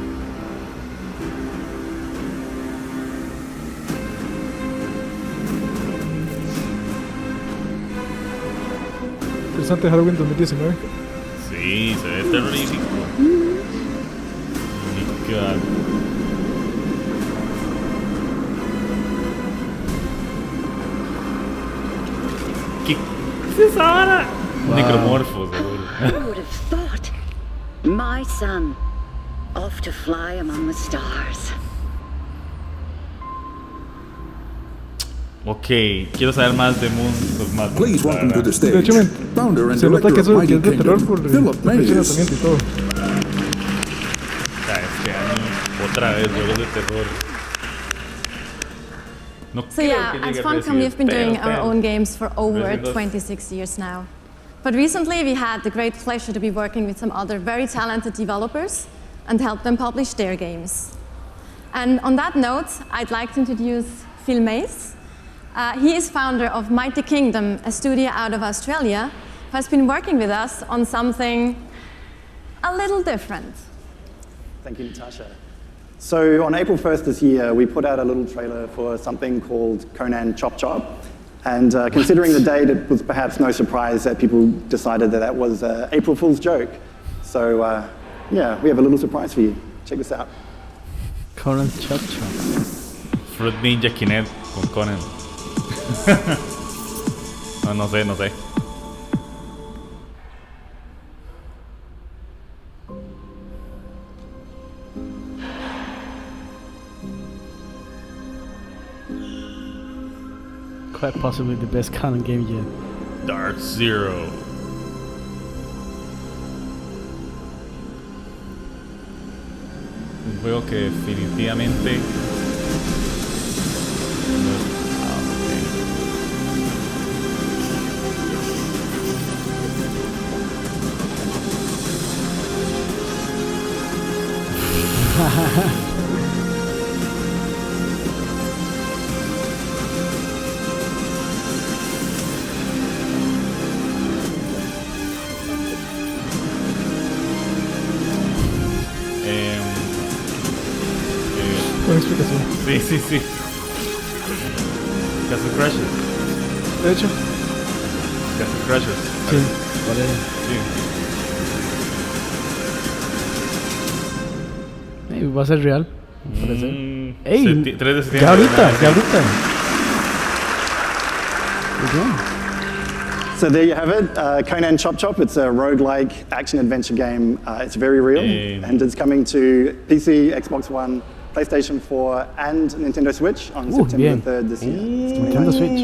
Interesante Halloween 2019. Sí, se ve terrorífico. ¿Qué es esa vara? Wow. Necromorfos, seguro. Who would have thought? My son, off to fly among the stars. Ok, quiero saber más de Moons of Madness. Please welcome to the stage. De hecho, se nota que eso es de terror por el lanzamiento y todo. Este año, otra vez, juegos de terror. No so yeah, as Funcom, we've been doing our own games for over 26 years now. But recently we had the great pleasure to be working with some other very talented developers and help them publish their games. And on that note, I'd like to introduce Phil Mace. He is founder of Mighty Kingdom, a studio out of Australia, who has been working with us on something a little different. Thank you, Natasha. So on April 1st this year, we put out a little trailer for something called Conan Chop Chop. And considering the date, it was perhaps no surprise that people decided that that was an April Fool's joke. So yeah, we have a little surprise for you. Check this out. Conan Chop Chop. Fruit Ninja Kinect con Conan. No sé. Quite possibly the best Conan game yet. Dark Zero. Un juego que definitivamente Buena explicación. Sí. Castle Crashers. De hecho. Castle Crashers. Sí, vale. Sí. Va a ser real. ¡Ey! 3 de septiembre. Ya ahorita. So there you have it, Conan Chop Chop. It's a roguelike action-adventure game. It's very real, and it's coming to PC, Xbox One, PlayStation 4, and Nintendo Switch on September 3rd this year. Nintendo Switch.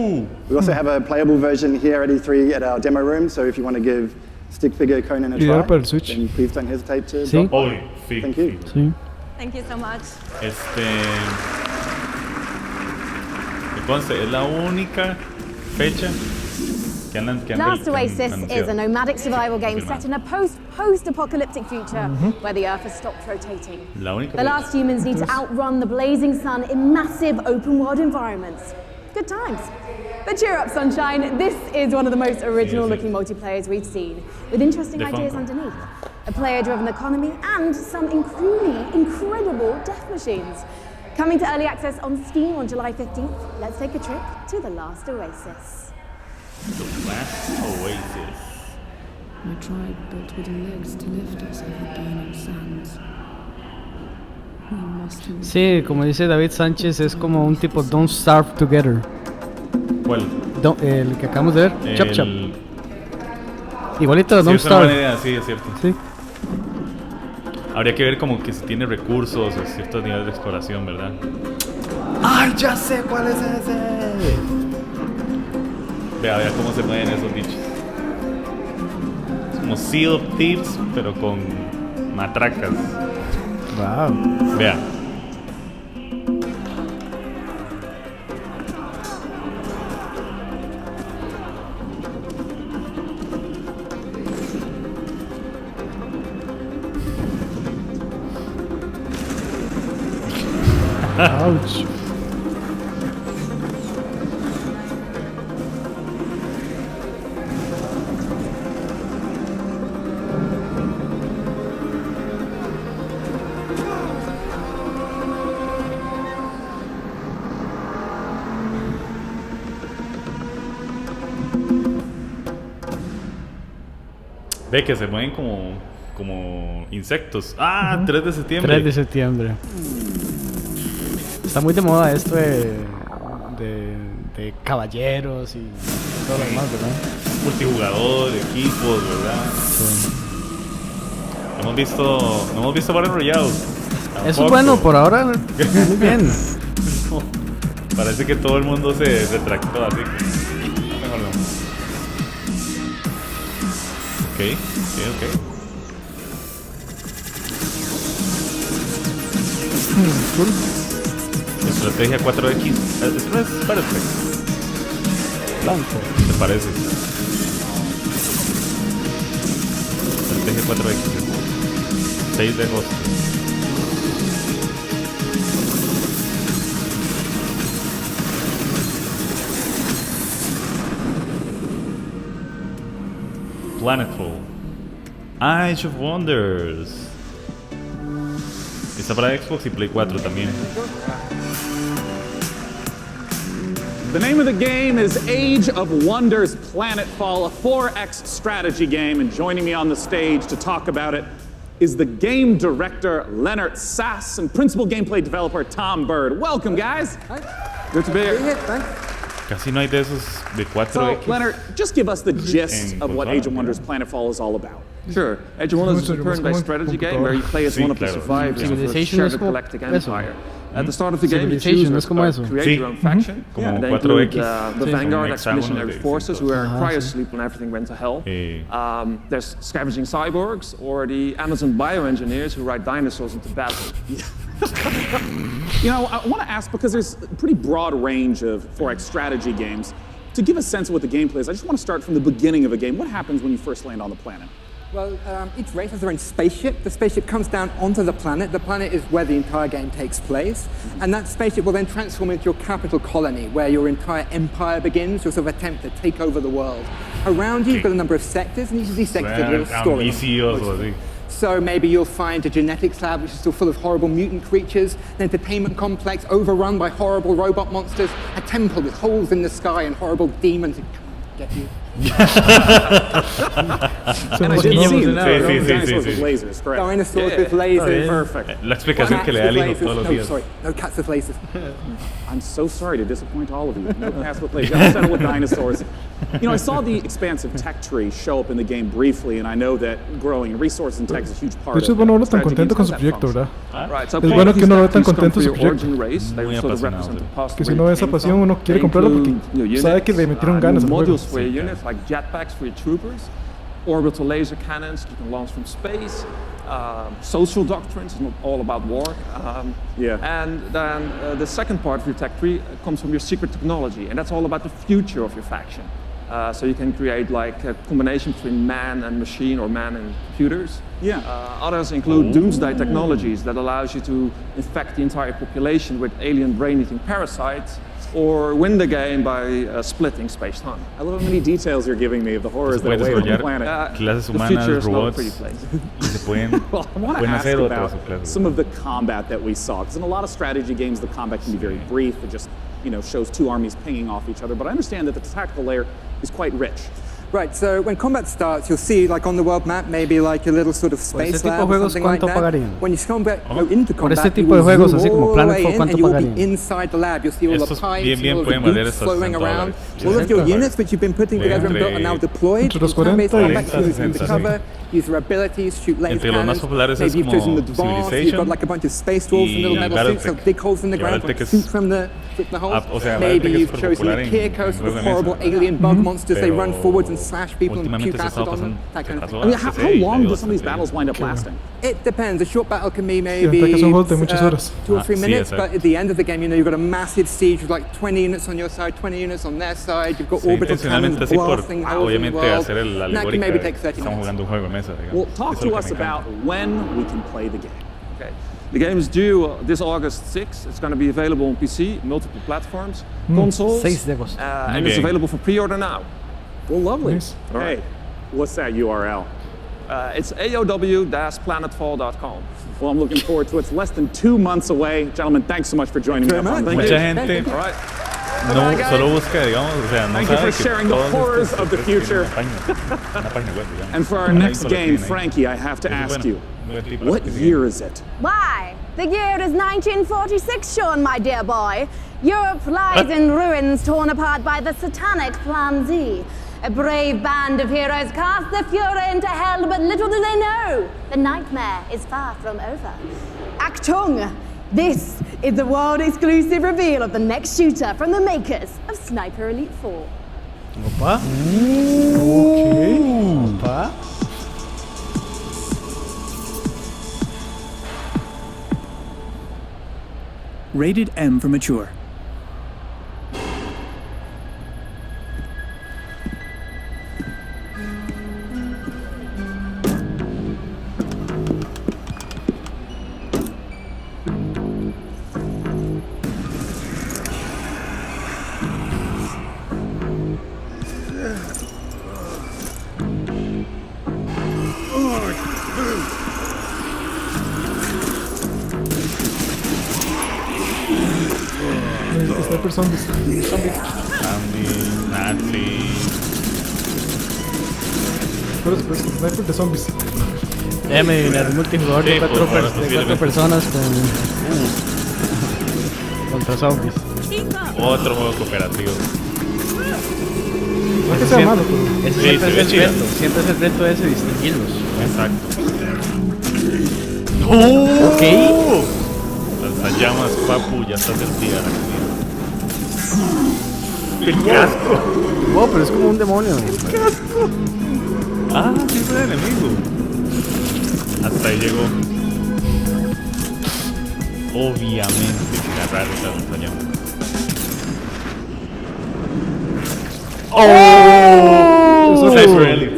We also have a playable version here at E3 at our demo room, so if you want to give stick figure Conan a try, then please don't hesitate to drop by. Thank you. Sí. Thank you so much. Entonces, es la única fecha que han Last Oasis is a nomadic survival game set in a post-apocalyptic future where the Earth has stopped rotating. The last humans need to outrun the blazing sun in massive open-world environments. Good times. But cheer up, sunshine. This is one of the most original-looking multiplayers we've seen, with interesting ideas underneath. A player-driven economy and some incredible death machines. Coming to early access on Steam on July 15th, let's take a trip to the Last Oasis. The Last Oasis. My tribe built wooden legs to lift us over burning sands. We must have... Sí, como dice David Sánchez, es como un tipo Don't Starve Together. ¿Cuál? El que acabamos de ver, Chop Chop. Igualito a Don't es una buena Starve. idea, sí, es cierto. Sí. Habría que ver como que si tiene recursos o ciertos niveles de exploración, ¿verdad? ¡Ay, ya sé cuál es ese! Vea cómo se mueven esos bichos. Es como Sea of Thieves, pero con matracas. Wow. Vea. Ouch. Ve que se mueven como insectos. Ah, 3 de septiembre. 3 de septiembre. Está muy de moda esto de caballeros y todo lo demás, ¿verdad? Multijugador, equipos, ¿verdad? Sí. No hemos visto Battle Royale. Eso es bueno, por ahora muy bien. No, parece que todo el mundo se retractó así. Mejor no. Ok. Cool. Estrategia 4X. Eso no es perfecto. Blanco. ¿Te parece? Eje 4X. 6 de agosto. Planetfall. Age of Wonders. Está para Xbox y Play 4 también. The name of the game is Age of Wonders Planetfall, a 4X strategy game, and joining me on the stage to talk about it is the game director Leonard Sass and principal gameplay developer Tom Bird. Welcome, guys. Good to be here. Casi no hay de esos de 4X. So, Leonard, just give us the gist of what Age of Wonders Planetfall is all about. Sure. Age of Wonders is a turn-based strategy game where you play as one of the survivors of a shared galactic empire. At the start of the game, you choose to create your own faction, and then include the Vanguard expeditionary forces who are cryosleep when everything went to hell. There's scavenging cyborgs, or the Amazon bioengineers who ride dinosaurs into battle. You know, I want to ask, because there's a pretty broad range of 4X strategy games, to give a sense of what the gameplay is, I just want to start from the beginning of a game. What happens when you first land on the planet? Well, each race has their own spaceship. The spaceship comes down onto the planet. The planet is where the entire game takes place. And that spaceship will then transform into your capital colony, where your entire empire begins, your sort of attempt to take over the world. Around you, you've got a number of sectors, and each of these sectors have a little story. So maybe you'll find a genetics lab which is still full of horrible mutant creatures, an entertainment complex overrun by horrible robot monsters, a temple with holes in the sky and horrible demons who come to get you. And I didn't see dinosaurs with lasers, correct? Dinosaurs with lasers. Perfect. La explicación que le da el hijo todos los días. Sorry, no cats with lasers. I'm so sorry to disappoint all of you. No cats with lasers. I'll settle with dinosaurs. You know, I saw the expansive tech tree show up in the game briefly, and I know that growing resources and tech is a huge part of it. Es bueno no tan contento con su proyecto, ¿verdad? Right, so es bueno que uno no ve tan contento su proyecto. Muy apasionado. Que si uno ve esa pasión, uno quiere comprarlo porque sabe que le metieron ganas al juego. For your units, like jetpacks for your troopers, orbital laser cannons you can launch from space, social doctrines, it's not all about war. And then the second part of your tech tree comes from your secret technology, and that's all about the future of your faction. So you can create like a combination between man and machine or man and computers. Others include doomsday technologies that allows you to infect the entire population with alien brain-eating parasites, or win the game by splitting space-time. I love how many details you're giving me of the horrors that await on the planet. Clases humanas, robots, y se pueden hacer otras clases. Some of the combat that we saw, because in a lot of strategy games, the combat can be very brief. It just, shows two armies pinging off each other. But I understand that the tactical layer is quite rich. Right, so when combat starts, you'll see, like on the world map, maybe like a little sort of space lab or something like that. When you go into combat, you will zoom all the way in and you will be inside the lab. You'll see all the pipes and all the boots flowing around. All of your units which you've been putting together and built are now deployed. Turn-based combat, use undercover, use their abilities, shoot laser cannons. Maybe you've chosen the advanced, you've got like a bunch of space dwarves and little metal suits that dig holes in the ground, shoot from the holes. Maybe you've chosen the Kirkos with horrible alien bug monsters. They run forwards and slash people and puke acid on them, that kind of thing. I mean, how long do some of these battles wind up lasting? It depends. A short battle can be maybe 2 or 3 minutes, but at the end of the game, you've got a massive siege with like 20 units on your side, 20 units on their side. You've got orbital cannons blasting holes in the world. And that can maybe take 30 minutes. Well, talk to us about when we can play the game. Okay. The game is due this August 6th. It's going to be available on PC, multiple platforms, consoles, and it's available for pre-order now. Well, lovely. Nice. Hey, what's that URL? It's aow-planetfall.com. Well, I'm looking forward to it. It's less than 2 months away. Gentlemen, thanks so much for joining me. Mucha gente solo busca, digamos, o sea, no Thank you for sharing the horrors of the future. And for our next game, Frankie, I have to ask you, what year is it? Why, the year is 1946, Sean, my dear boy. Europe lies in ruins torn apart by the satanic Plan Z. A brave band of heroes cast the Fuhrer into hell, but little do they know, the nightmare is far from over. Achtung! This is the world-exclusive reveal of the next shooter from the makers of Sniper Elite 4. Opa. Okay. Opa. Rated M for mature. Sniper zombies. Nazi. Pero sniper de zombies. Déjame adivinar, multijugador de cuatro personas contra zombies. Otro juego cooperativo. No es que sea malo, pero... Ese siempre es el reto. Siempre es el reto ese, distinguirlos. Exacto. Ok. Las llamas, papu, ya está sentida la comida. ¡Qué casco! Oh, pero es como un demonio. ¡Qué casco! Ah, sí fue el enemigo. Hasta ahí llegó. Obviamente, agarrar esa llama. ¡Oh! Sniper Elite.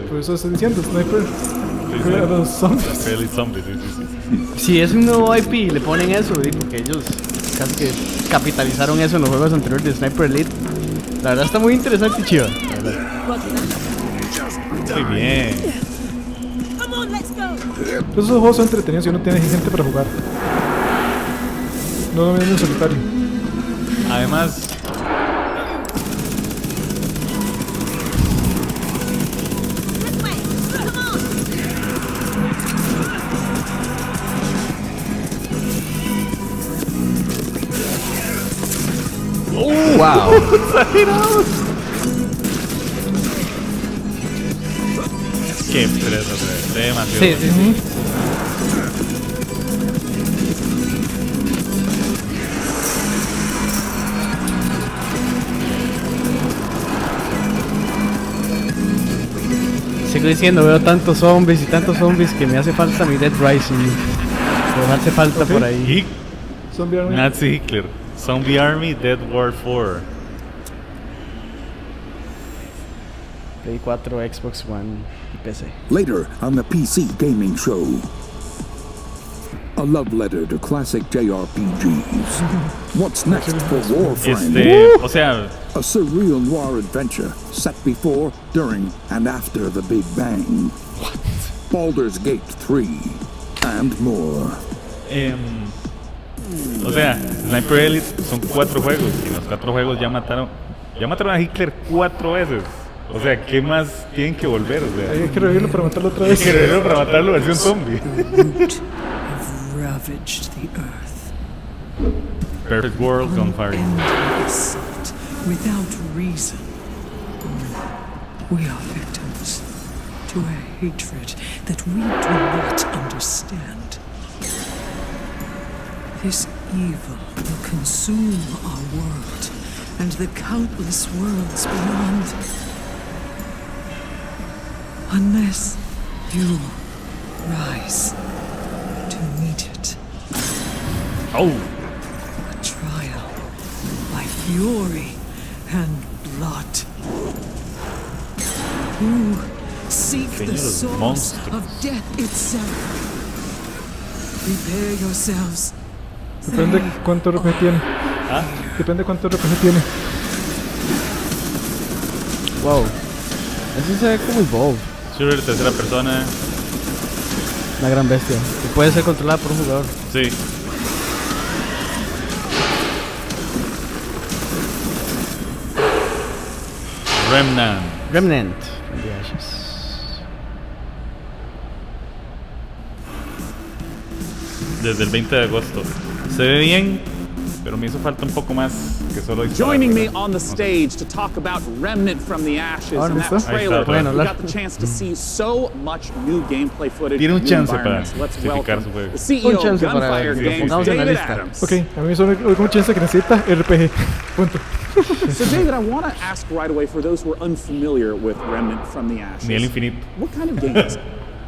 Por eso estoy diciendo, Sniper. Los zombies. Elite Zombies, sí. Si es un nuevo IP y le ponen eso, porque ellos casi que capitalizaron eso en los juegos anteriores de Sniper Elite. La verdad está muy interesante y chiva. Muy bien. Esos juegos son entretenidos si uno tiene gente para jugar. No lo mismo en solitario. Además, wow. Exagerados. Qué estrés, demasiado. Sí. Sigo diciendo, veo tantos zombies que me hace falta mi Dead Rising. Me hace falta por ahí. Zombie Army. Nazi Hitler. Zombie Army, Dead War 4. Play 4, Xbox One y PC. Later on the PC gaming show. A love letter to classic JRPGs. What's next for Warframe? O sea, a surreal noir adventure set before, during, and after the Big Bang. What? Baldur's Gate 3 and more. O sea, Sniper Elite son 4 juegos y los 4 juegos ya mataron a Hitler 4 veces. O sea, ¿qué más tienen que volver? O sea, hay que revivirlo para matarlo otra vez. Hay que revivirlo para matarlo versión zombie. Ravaged the earth. Perfect world on fire. Without reason. We are victims to a hatred that we do not understand. This evil will consume our world and the countless worlds beyond. Unless you rise to meet it. Oh! A trial by fury and blood. Who seek the source of death itself. Prepare yourselves. Depende cuánto RPG tiene. ¿Ah? Depende cuánto RPG tiene. Wow. Eso se ve como Evolve. Shooter, tercera persona. Una gran bestia. Que puede ser controlada por un jugador. Sí. Remnant. Desde el 20 de agosto. Se ve bien, pero me hizo falta un poco más que solo disparar. Joining me on the stage to talk about Remnant from the Ashes in that trailer, we got the chance to see so much new gameplay footage. Tiene un chance para Let's justificar su welcome juego. the CEO of Gunfire Games, David Adams. Ok, a mí solo un chance que necesita RPG. Punto. So David, I want to ask right away, for those who are unfamiliar with Remnant from the Ashes, Ni el infinito. what kind of game is it?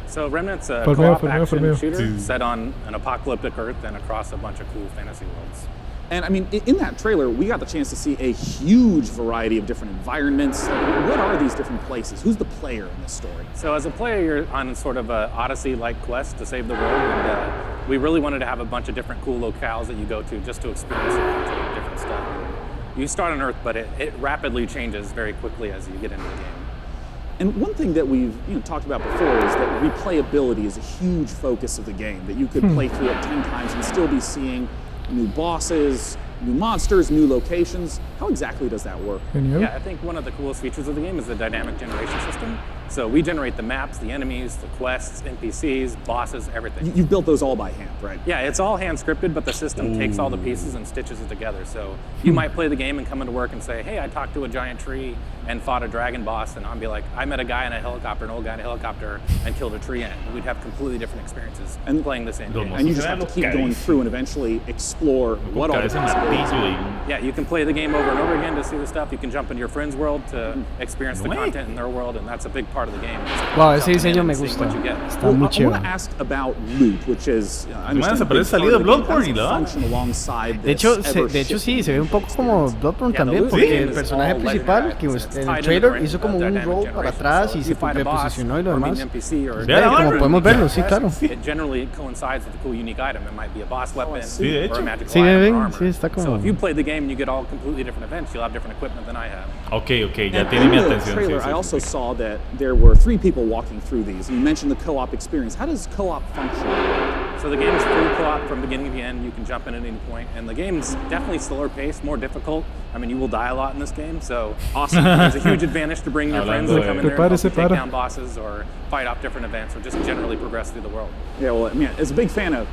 So Remnant's a co-op action shooter set on an apocalyptic Earth and across a bunch of cool fantasy worlds. And I mean, in that trailer, we got the chance to see a huge variety of different environments. What are these different places? Who's the player in this story? So as a player, you're on sort of an Odyssey-like quest to save the world, and we really wanted to have a bunch of different cool locales that you go to just to experience a bunch of different stuff. You start on Earth, but it rapidly changes very quickly as you get into the game. And one thing that we've talked about before is that replayability is a huge focus of the game, that you could play through it 10 times and still be seeing new bosses, new monsters, new locations. How exactly does that work? Yeah, I think one of the coolest features of the game is the dynamic generation system. So we generate the maps, the enemies, the quests, NPCs, bosses, everything. You've built those all by hand, right? Yeah, it's all hand scripted, but the system takes all the pieces and stitches it together. So you might play the game and come into work and say, hey, I talked to a giant tree and fought a dragon boss, and I'll be like, I met a guy in a helicopter, an old guy in a helicopter, and killed a tree ant. We'd have completely different experiences and playing the same game. And you just have to keep going through and eventually explore what all the possibilities are. Yeah, you can play the game over and over again to see the stuff. You can jump into your friend's world to experience the content in their world, and that's a big part of the game. Wow, ese diseño me gusta. Está muy chido. I want to ask about loot, which is De hecho sí, se ve un poco como Bloodborne también, porque el personaje principal, que en el trailer hizo como un roll para atrás y se reposicionó y lo demás. Como podemos verlo, sí, claro. It generally coincides with a cool unique item. It might be a boss weapon or a magical sí, item or armor. Sí, está como... So if you play the game and you get all completely different events, you'll have different equipment than I have. Okay, ya tiene mi atención. Trailer, I also saw that there were 3 people walking through these. You mentioned the co-op experience. How does co-op function? So the game is full co-op from beginning to end. You can jump in at any point, and the game's definitely slower paced, more difficult. I mean, you will die a lot in this game, so awesome. It's a huge advantage to bring your friends to come in there and take down bosses or fight off different events or just generally progress through the world. Yeah, well, I mean, as a big fan of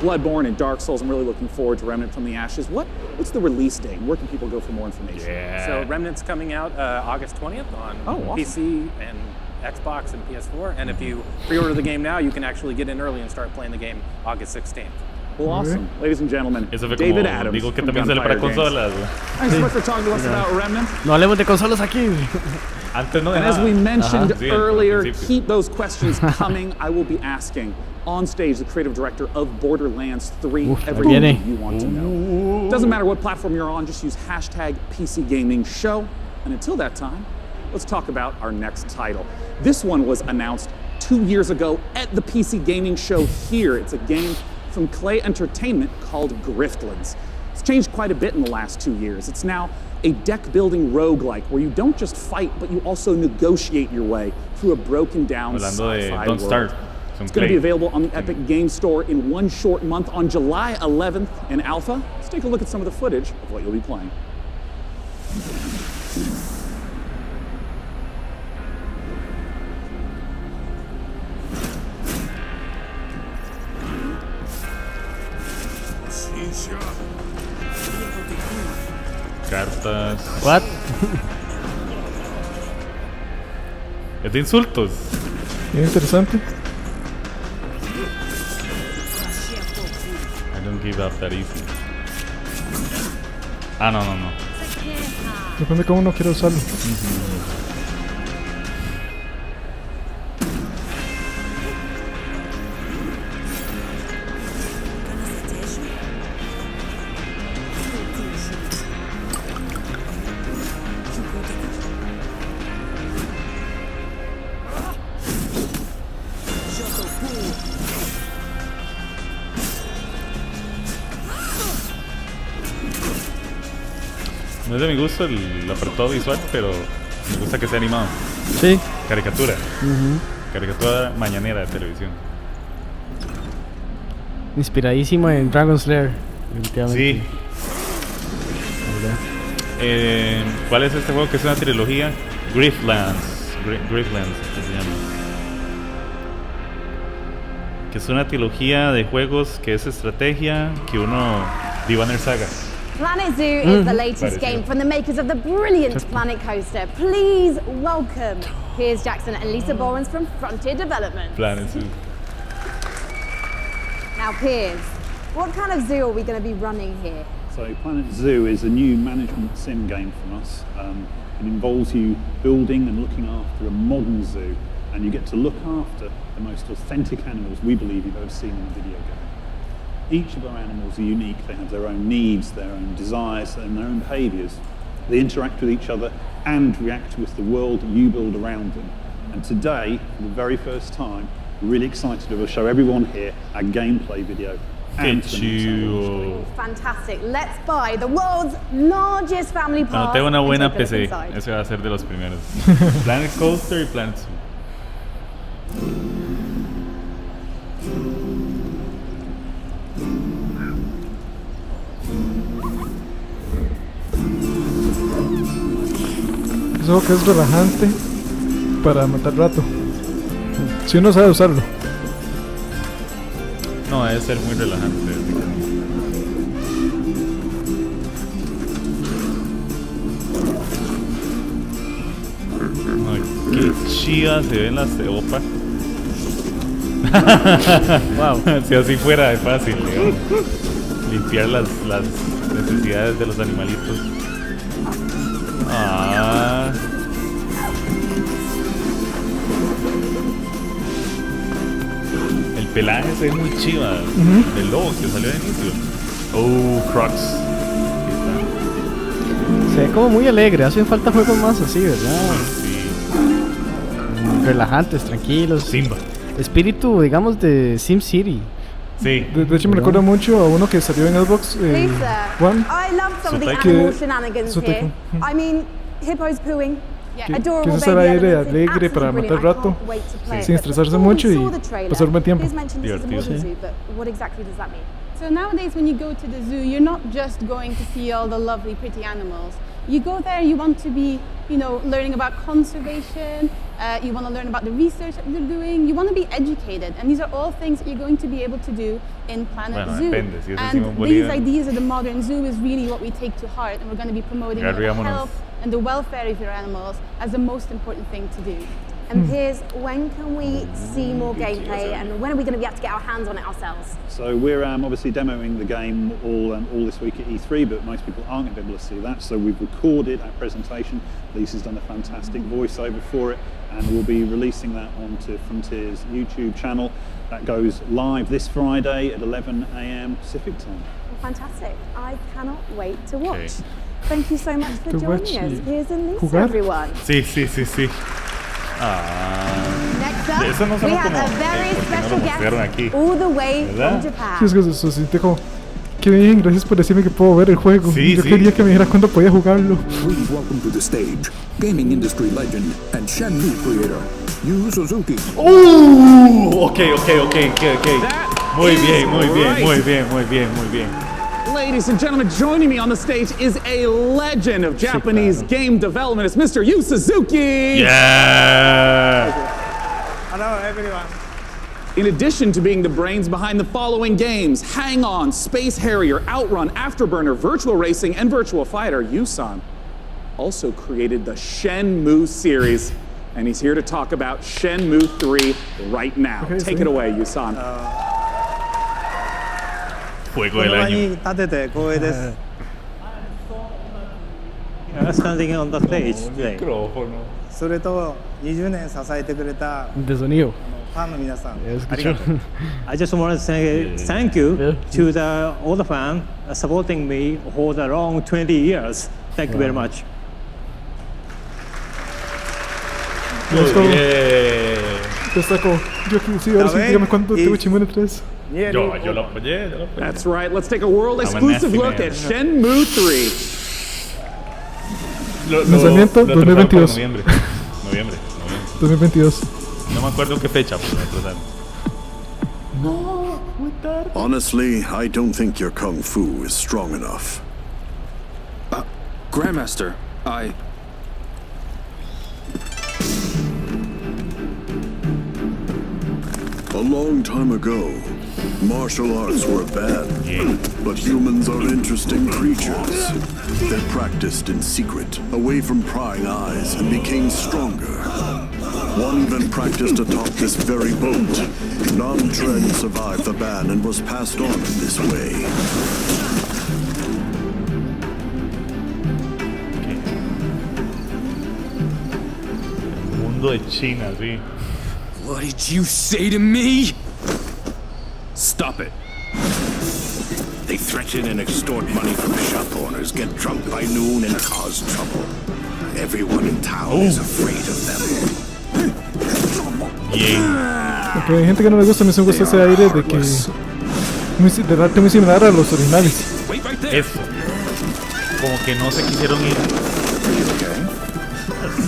Bloodborne and Dark Souls, I'm really looking forward to Remnant from the Ashes. What's the release date? Where can people go for more information? Yeah. So Remnant's coming out August 20th on PC and Xbox and PS4, and if you pre-order the game now, you can actually get in early and start playing the game August 16th. Well, awesome. Ladies and gentlemen, Eso fue David como, Adams. Digo que también sale para consolas. Thanks so much for talking to us about Remnant. No hablemos de consolas aquí. Antes no de And as we mentioned earlier, principio. keep those questions coming. I will be asking on stage the creative director of Borderlands 3 everything you want to know. Doesn't matter what platform you're on, just use hashtag PCGamingShow. And until that time, let's talk about our next title. This one was announced 2 years ago at the PC Gaming Show here. It's a game from Clay Entertainment called Griftlands. It's changed quite a bit in the last 2 years. It's now a deck-building roguelike where you don't just fight, but you also negotiate your way through a broken-down sci-fi world. It's going to be available on the Epic Game Store in one short month on July 11th in alpha. Let's take a look at some of the footage of what you'll be playing. Cartas. What? Es de insultos. Bien interesante. I don't give up that easy. Ah, no. Depende de cómo uno quiere usarlo. No es de mi gusto el apartado visual, pero me gusta que sea animado. Sí. Caricatura. Caricatura mañanera de televisión. Inspiradísimo en Dragon Slayer, Sí. definitivamente. ¿Cuál es este juego que es una trilogía? Griftlands. Griftlands se llama. Que es una trilogía de juegos que es estrategia que uno... Divaner Saga. Planet Zoo is the latest game from the makers of the brilliant Planet Coaster. Please welcome Piers Jackson and Lisa Borens from Frontier Development. Planet Zoo. Now, Piers, what kind of zoo are we going to be running here? So Planet Zoo is a new management sim game from us. It involves you building and looking after a modern zoo, and you get to look after the most authentic animals we believe you've ever seen in a video game. Each of our animals are unique. They have their own needs, their own desires, and their own behaviours. They interact with each other and react with the world you build around them. And today, for the very first time, we're really excited to show everyone here our gameplay video. Fantastic. Let's buy the world's largest family park. Cuando tengo una buena PC, ese va a ser de los primeros. Planet Coaster y Planet Zoo. juego que es relajante para matar rato. Si uno sabe usarlo. No, debe ser muy relajante. Ay, qué chidas se ven las opa. Wow. Si así fuera de fácil, digamos. Limpiar las necesidades de los animalitos. Ah. El pelaje se ve muy chiva. El lobo que salió de inicio. Oh, Crocs. Se ve como muy alegre. Hacen falta juegos más así, ¿verdad? Sí. Relajantes, tranquilos. Simba. Espíritu, digamos, de SimCity. Sí. De hecho me recuerda mucho a uno que salió en Xbox One. I love some of the animal shenanigans here. I mean, hippos pooing. Que es ese aire alegre para matar rato, sin estresarse mucho y pasar un buen tiempo. Divertido. What exactly does that mean? So nowadays when you go to the zoo, you're not just going to see all the lovely, pretty animals. You go there, you want to be, learning about conservation, you want to learn about the research that they're doing, you want to be educated, and these are all things that you're going to be able to do in Planet Zoo. And these ideas of the modern zoo is really what we take to heart, and we're going to be promoting the health and the welfare of your animals as the most important thing to do. And Piers, when can we see more gameplay, and when are we going to be able to get our hands on it ourselves? So we're obviously demoing the game all this week at E3, but most people aren't going to be able to see that. So we've recorded our presentation. Lisa's done a fantastic voiceover for it, and we'll be releasing that onto Frontier's YouTube channel. That goes live this Friday at 11 a.m. Pacific time. Well, fantastic. I cannot wait to watch. Okay. Thank you so much for joining us, Piers and Lisa, everyone. Sí. Next up, we have a very special guest all the way from Japan. Sí, es que se siente como, qué bien, gracias por decirme que puedo ver el juego. Yo quería que me dijera cuándo podía jugarlo. Please welcome to the stage, gaming industry legend and Shenmue creator, Yu Suzuki. Okay. Muy bien. Ladies and gentlemen, joining me on the stage is a legend of Japanese game development. It's Mr. Yu Suzuki. Yeah. Hello, everyone. In addition to being the brains behind the following games, Hang On, Space Harrier, Outrun, Afterburner, Virtual Racing, and Virtual Fighter, Yu-san also created the Shenmue series. And he's here to talk about Shenmue 3 right now. Take it away, Yu-san. Juego del año. Standing on the stage today. De sonido. I just want to say thank you to all the fans supporting me for the long 20 years. Thank you very much. Dígame cuánto tengo Chimone 3. Yo lo apoyé. That's right. Let's take a world exclusive look at Shenmue 3. Lanzamiento 2022. Noviembre. 2022. No me acuerdo qué fecha, pero me acordaron. No, honestly, I don't think your kung fu is strong enough. Grandmaster, A long time ago, martial arts were bad, but humans are interesting creatures. They practiced in secret, away from prying eyes, and became stronger. One even practiced atop this very boat. Nam Tren survived the ban and was passed on in this way. Mundo de China, sí. What did you say to me? Stop it. They threaten and extort money from shop owners, get drunk by noon, and cause trouble. Everyone in town is afraid of them. Porque hay gente que no le gusta, me gusta ese aire de que del arte muy similar a los originales. Eso. Como que no se quisieron ir.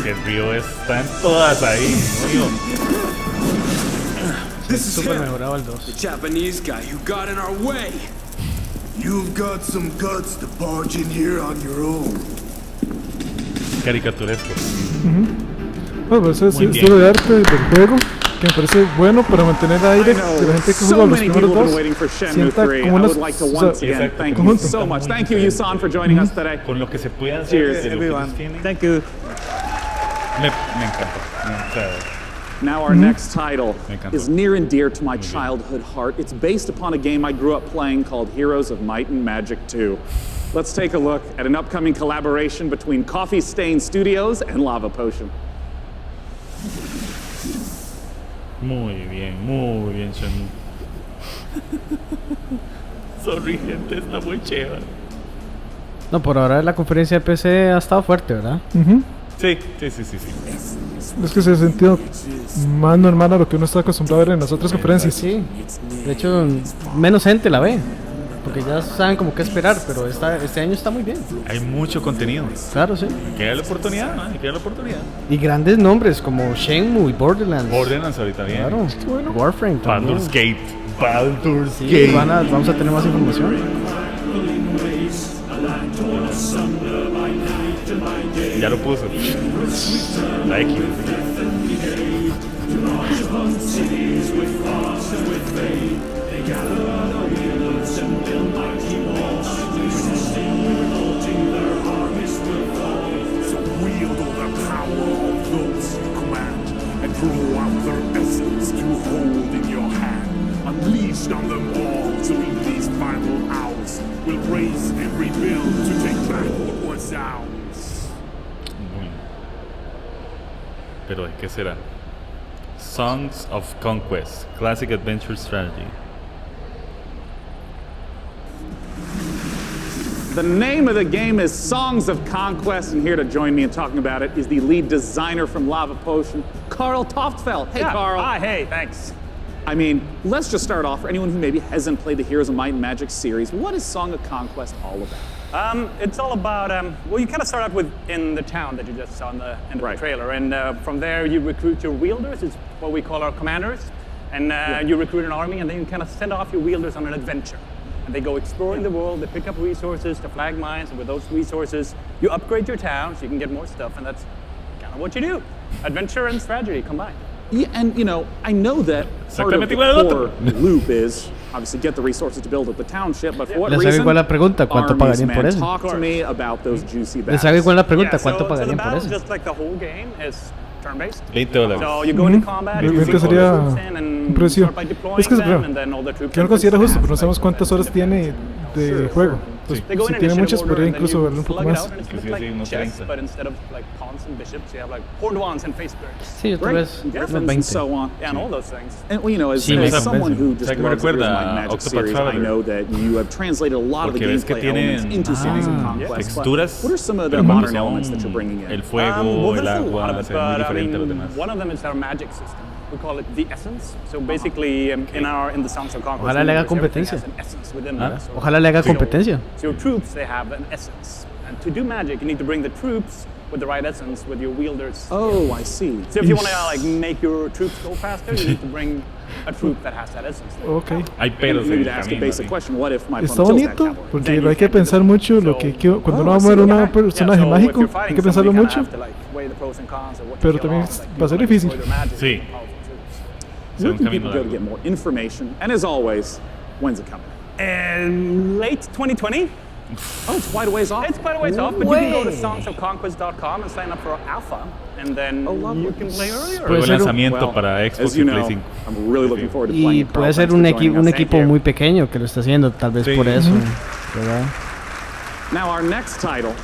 El río está en todas ahí, ¿no? This is him, the Japanese guy who got in our way. You've got some guts to barge in here on your own. caricaturesco. Bueno, pues ese estilo de arte del juego que me parece bueno para mantener el aire de la gente que juega los primeros dos, sienta como unos conjunto. Con lo que se puede hacer. Cheers, everyone. Thank you. Me encanta. Now our next title is near and dear to my childhood heart. It's based upon a game I grew up playing called Heroes of Might and Magic 2. Let's take a look at an upcoming collaboration between Coffee Stain Studios and Lava Potion. Muy bien, Shani. Sorry, gente, está muy chévere. No, por ahora la conferencia de PC ha estado fuerte, ¿verdad? Sí. Es que se ha sentido más normal a lo que uno está acostumbrado a ver en las otras conferencias. Sí, de hecho, menos gente la ve, porque ya saben como qué esperar, pero este año está muy bien. Hay mucho contenido. Claro, sí. Hay que darle oportunidad, ¿no? Y grandes nombres como Shenmue y Borderlands. Borderlands ahorita bien. Claro, Warframe también. Baldur's Sí, Gate. vamos a tener más información. Ya lo puso. La X. Draw out their essence you hold in your hand. Unleashed on them all, so in these final hours, we'll raise and rebuild to take back what was ours. Pero ¿de qué será? Songs of Conquest, Classic Adventure Strategy. The name of the game is Songs of Conquest, and here to join me in talking about it is the lead designer from Lava Potion, Carl Toftfeld. Hey, Carl. Hi, hey, thanks. I mean, let's just start off for anyone who maybe hasn't played the Heroes of Might and Magic series. What is Song of Conquest all about? It's all about, well, you kind of start out with in the town that you just saw in the end of the trailer, and from there you recruit your wielders, it's what we call our commanders, and you recruit an army, and then you kind of send off your wielders on an adventure. And they go exploring the world, they pick up resources to flag mines, and with those resources, you upgrade your town so you can get more stuff, and that's kind of what you do. Adventure and strategy combined. Yeah, and you know, I know that part of the core loop is obviously get the resources to build up the township, but for what reason? ¿Cuál es la pregunta? ¿Cuánto pagarían por eso? Talk to me about those juicy ¿Les sabe cuál es la pregunta? ¿Cuánto pagarían por eso? Just like the whole game is turn-based. $20. So you go into combat, you Creo que sería un precio. Es que es claro, que no considera justo, pero no sabemos cuántas horas tiene de juego. Pues, si tiene muchas, podría incluso verlo un poco más. Sí, otra vez unos 20. And well, you know, as someone who just loves the Magic series, I know that you have translated a lot of the gameplay elements into Songs of Conquest. What are some of the modern elements that you're bringing in? El fuego, el agua, se ven muy diferente a los demás. One of them is our magic system. We call it the essence. So basically, in the Songs of Conquest, ojalá le haga competencia. So ojalá le haga competencia. So your troops, they have an essence, and to do magic, you need to bring the troops with the right essence, with your wielders. Oh, I see. So if you want to like make your troops go faster, you need to bring a troop that has that essence. Okay. Hay pelos en el camino. Está bonito, porque hay que pensar mucho lo que cuando uno va a mover un personaje mágico, hay que pensarlo mucho. Pero también va a ser difícil. Sí. Where can people go to get more information? And as always, when's it coming? Late 2020. Oh, it's quite a ways off. It's quite a ways off, but you can go to songsofconquest.com and sign up for alpha, and then you can play earlier. Buen lanzamiento para Xbox y Play 5. I'm really looking forward to y playing. Puede ser un equipo muy pequeño que lo está haciendo, tal vez por eso. ¿Verdad? Now our next title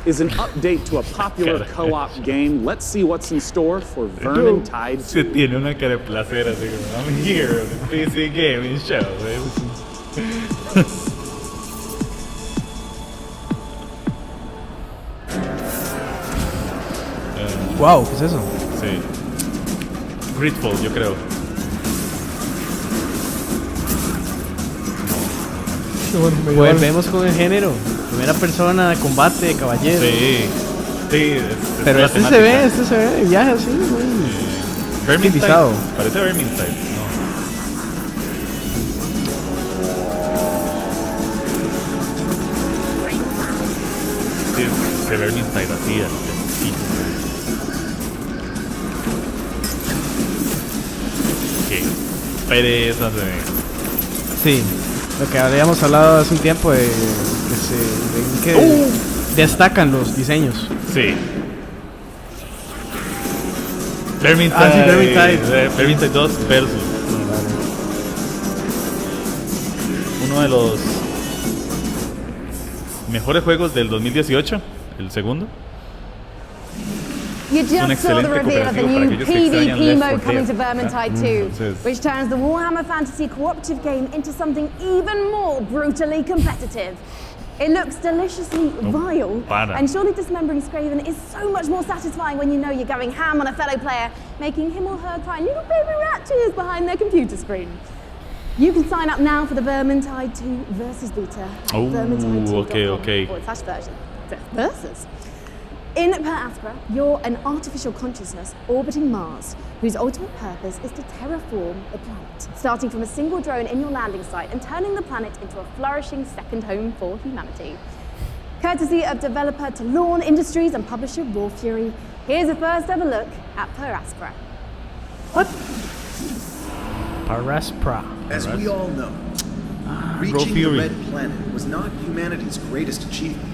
is an update to a popular co-op game. Let's see what's in store for Vermintide 2. Se tiene una cara de placer así como I'm here on the PC Gaming Show. Wow, ¿qué es eso? Sí. Gridfall, yo creo. Volvemos con el género. Primera persona, combate, caballero. Sí. Sí. Pero este se ve, viaja así, Vermintide. Parece Vermintide. No. Sí, Ese Vermintide así, qué pereza se ve. Sí, lo que habíamos hablado hace un tiempo de que destacan los diseños. Sí. Vermintide 2 versus uno de los mejores juegos del 2018, el segundo. You just saw the reveal of the new PvP mode coming to Vermintide 2, which turns the Warhammer Fantasy cooperative game into something even more brutally competitive. It looks deliciously vile, and surely dismembering Scraven is so much more satisfying when you know you're going ham on a fellow player, making him or her cry little baby rat tears behind their computer screen. You can sign up now for the Vermintide 2 versus beta at Vermintide2.com/versus. In Per Aspera, you're an artificial consciousness orbiting Mars, whose ultimate purpose is to terraform the planet, starting from a single drone in your landing site and turning the planet into a flourishing second home for humanity. Courtesy of developer Talon Industries and publisher Raw Fury, here's a first ever look at Per Aspera. What? Per Aspera. As we all know, reaching the Red Planet was not humanity's greatest achievement.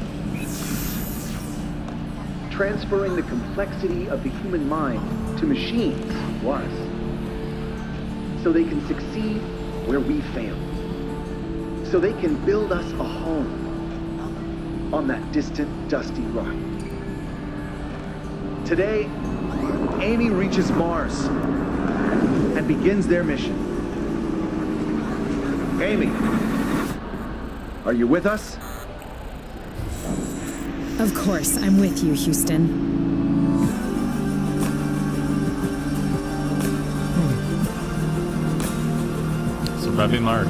Transferring the complexity of the human mind to machines was. So they can succeed where we failed. So they can build us a home on that distant, dusty rock. Today, Amy reaches Mars and begins their mission. Amy, are you with us? Of course, I'm with you, Houston. Surviving Mars.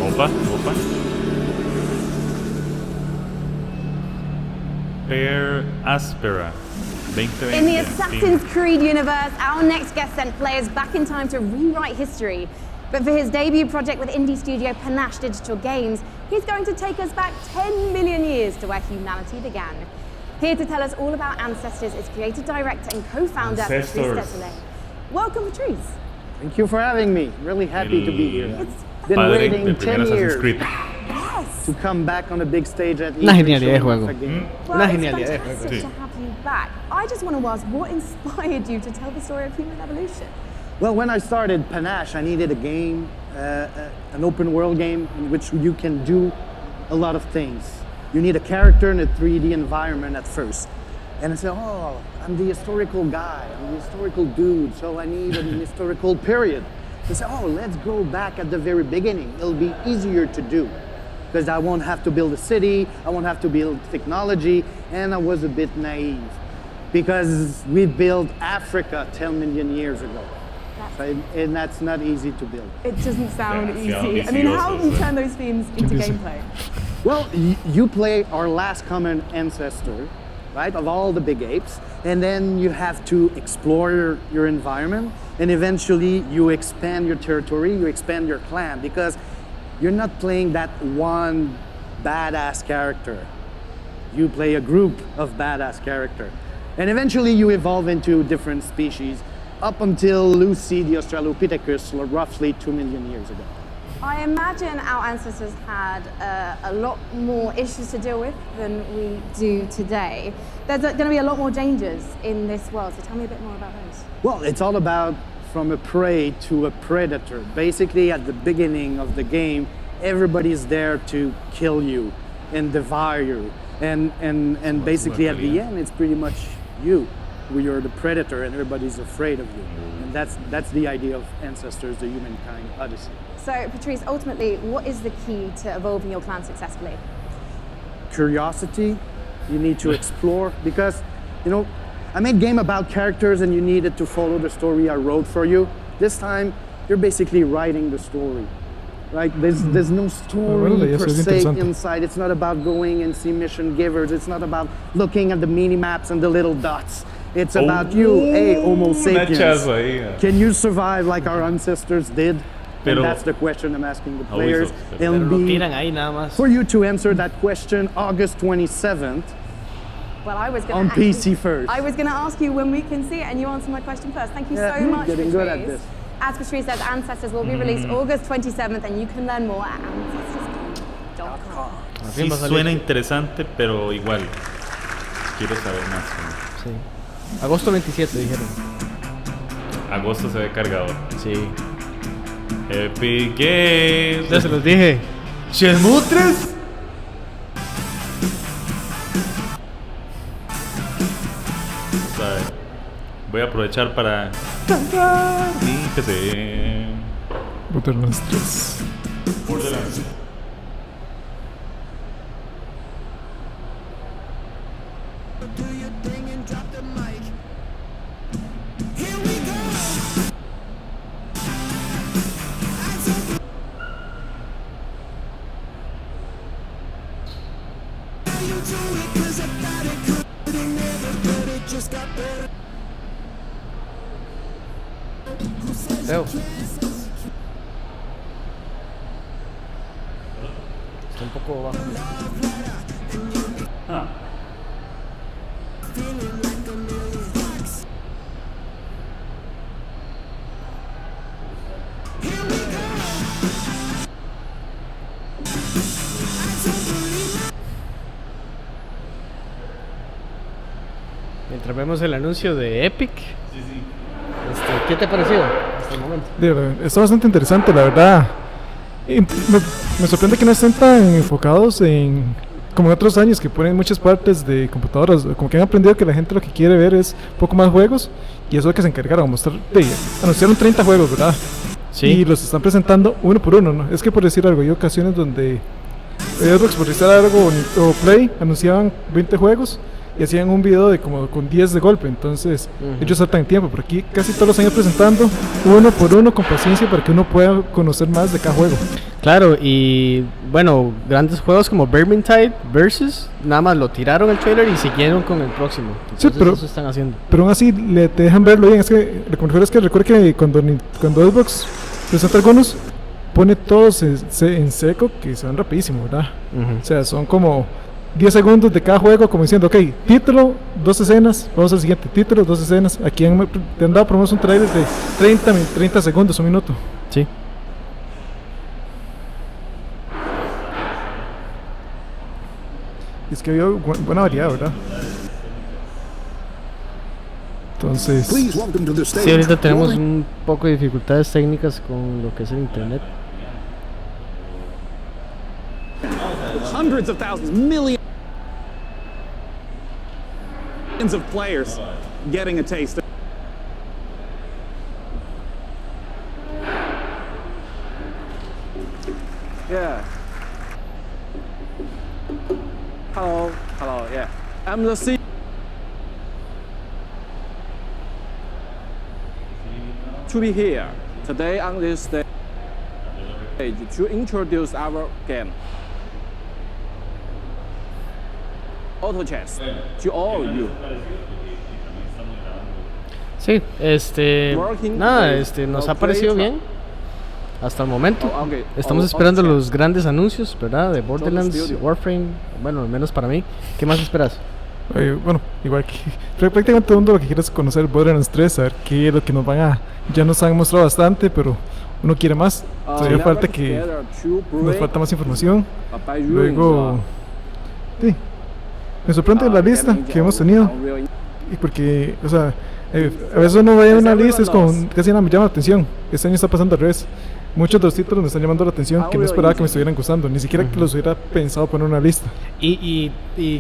Opa. Per Aspera. In the Assassin's Creed universe, our next guest sent players back in time to rewrite history. But for his debut project with indie studio Panache Digital Games, he's going to take us back 10 million years to where humanity began. Here to tell us all about Ancestors is creative director and co-founder Patrice Désolé. Welcome, Patrice. Thank you for having me. Really happy to be here. It's been waiting 10 years to come back on a big stage at Una genialidad de juego. Una genialidad de juego. It's fantastic to have you back. I just want to ask, what inspired you to tell the story of human evolution? Well, when I started Panache, I needed a game, an open world game in which you can do a lot of things. You need a character in a 3D environment at first. And I said, oh, I'm the historical guy, I'm the historical dude, so I need an historical period. I said, oh, let's go back at the very beginning. It'll be easier to do because I won't have to build a city, I won't have to build technology, and I was a bit naive because we built Africa 10 million years ago. And that's not easy to build. It doesn't sound easy. I mean, how do you turn those themes into gameplay? Well, you play our last common ancestor, right, of all the big apes, and then you have to explore your environment, and eventually you expand your territory, you expand your clan, because you're not playing that one badass character. You play a group of badass characters. And eventually you evolve into different species, up until Lucy the Australopithecus roughly 2 million years ago. I imagine our ancestors had a lot more issues to deal with than we do today. There's going to be a lot more dangers in this world, so tell me a bit more about those. Well, it's all about from a prey to a predator. Basically, at the beginning of the game, everybody's there to kill you and devour you. And basically at the end, it's pretty much you. You're the predator and everybody's afraid of you. And that's the idea of Ancestors, the Humankind Odyssey. So, Patrice, ultimately, what is the key to evolving your clan successfully? Curiosity. You need to explore because, you know, I made a game about characters and you needed to follow the story I wrote for you. This time, you're basically writing the story. Right? There's no story per se inside. It's not about going and see mission givers. It's not about looking at the mini maps and the little dots. It's about you, hey, Homo sapiens. Can you survive like our ancestors did? Pero, and that's the question I'm asking the players. Pero lo tiran ahí nada más. For you to answer that question, August 27th. Well, I was on PC first. I was going to ask you when we can see it, and you answered my question first. Thank you so much, getting good at this. As Patrice says, Ancestors will be released August 27th, and you can learn more at ancestors.com. Sí, suena interesante, pero igual quiero saber más. Sí. Agosto 27 dijeron. Agosto se ve cargador. Sí. Epic Games. Ya se los dije. Shenmue 3. Voy a aprovechar para cantar mi PC. Borderlands 3. Borderlands. Veo. Está un poco bajo. Mientras vemos el anuncio de Epic. ¿Qué te ha parecido hasta el momento? Está bastante interesante, la verdad. Me sorprende que no estén tan enfocados en, como en otros años, que ponen muchas partes de computadoras. Como que han aprendido que la gente lo que quiere ver es un poco más juegos, y eso es lo que se encargaron, mostrar. Anunciaron 30 juegos, ¿verdad? Sí. Y los están presentando uno por uno, ¿no? Es que, por decir algo, hay ocasiones donde Xbox, por decir algo, o Play, anunciaban 20 juegos y hacían un video de como con 10 de golpe. Entonces ellos saltan tiempo, pero aquí casi todos los años presentando uno por uno con paciencia para que uno pueda conocer más de cada juego. Claro, y bueno, grandes juegos como Vermintide Versus, nada más lo tiraron el trailer y siguieron con el próximo. Entonces, sí, pero eso están haciendo. Pero aún así te dejan verlo bien. Es que lo mejor es que recuerde que cuando Xbox presenta algunos, pone todos en seco, que se van rapidísimo, ¿verdad? O sea, son como 10 segundos de cada juego, como diciendo, ok, título, 2 escenas, vamos al siguiente, título, 2 escenas. Aquí te han dado por lo menos un trailer de 30 segundos, un minuto. Sí. Es que había buena variedad, ¿verdad? Entonces, sí, ahorita tenemos un poco de dificultades técnicas con lo que es el internet. Hundreds of thousands, millions of players getting a taste of. Yeah. Hello, yeah. I'm the CEO. To be here today on this stage to introduce our game. Auto chess to all of you. Sí, nos ha parecido bien hasta el momento. Estamos esperando los grandes anuncios, ¿verdad? De Borderlands, Warframe, bueno, al menos para mí. ¿Qué más esperas? Bueno, igual que prácticamente todo el mundo lo que quiere es conocer Borderlands 3, saber qué es lo que nos van a... Ya nos han mostrado bastante, pero uno quiere más. Todavía falta que nos falta más información. Luego, sí, me sorprende la lista que hemos tenido. Y porque, o sea, a veces uno ve una lista es como casi nada me llama la atención. Este año está pasando al revés. Muchos de los títulos me están llamando la atención que no esperaba que me estuvieran gustando, ni siquiera que los hubiera pensado poner en una lista. Y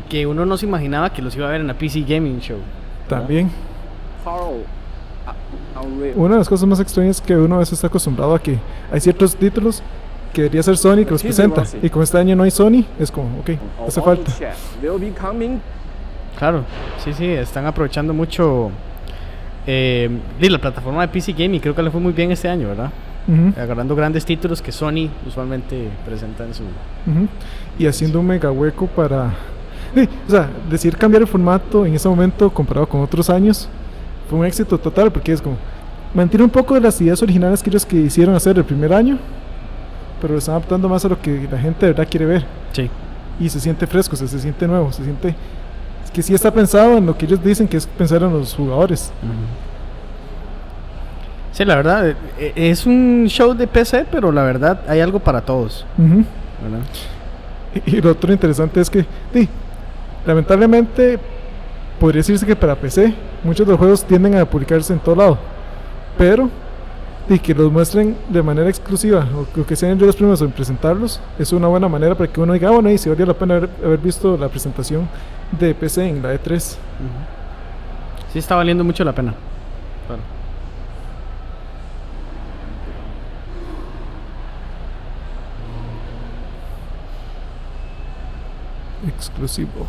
que uno no se imaginaba que los iba a ver en la PC Gaming Show. También. Una de las cosas más extrañas es que uno a veces está acostumbrado a que hay ciertos títulos que debería ser Sony que los presenta, y como este año no hay Sony, es como, ok, hace falta. Claro, sí, están aprovechando mucho la plataforma de PC Gaming, creo que le fue muy bien este año, ¿verdad? Agarrando grandes títulos que Sony usualmente presenta en su... Y haciendo un mega hueco para... o sea, decidir cambiar el formato en ese momento comparado con otros años fue un éxito total, porque es como mantiene un poco de las ideas originales que ellos quisieron hacer el primer año, pero lo están adaptando más a lo que la gente de verdad quiere ver. Sí. Y se siente fresco, se siente nuevo, se siente que sí está pensado en lo que ellos dicen que es pensar en los jugadores. Sí, la verdad, es un show de PC, pero la verdad hay algo para todos. ¿Verdad? Y lo otro interesante es que, sí, lamentablemente, podría decirse que para PC, muchos de los juegos tienden a publicarse en todo lado, pero y que los muestren de manera exclusiva, o que sean ellos los primeros en presentarlos, es una buena manera para que uno diga, bueno, y si valió la pena haber visto la presentación de PC en la E3. Sí, está valiendo mucho la pena. Claro. Exclusivo.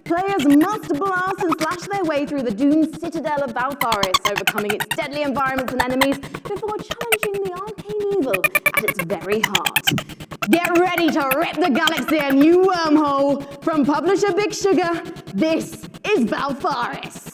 Players must blast and slash their way through the doomed citadel of Valfaris, overcoming its deadly environments and enemies before challenging the arcane evil at its very heart. Get ready to rip the galaxy a new wormhole. From publisher Big Sugar, this is Valfaris.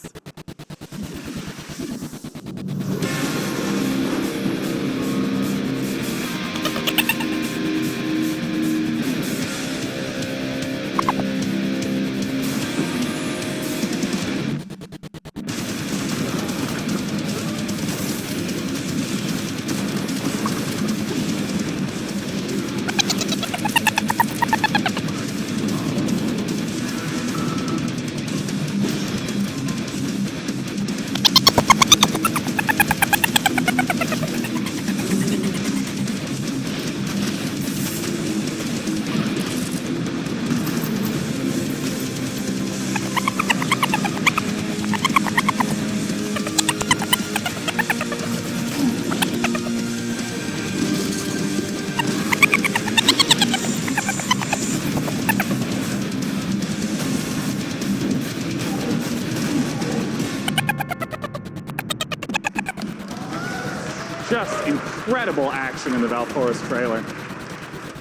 Just incredible action in the Valfaris trailer.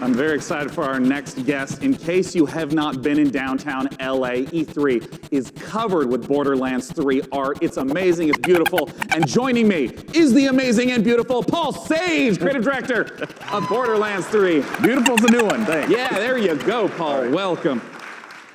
I'm very excited for our next guest. In case you have not been in downtown LA, E3 is covered with Borderlands 3 art. It's amazing, it's beautiful. And joining me is the amazing and beautiful Paul Sage, creative director of Borderlands 3. Beautiful's a new one, thanks. Yeah, there you go, Paul. Right. Welcome.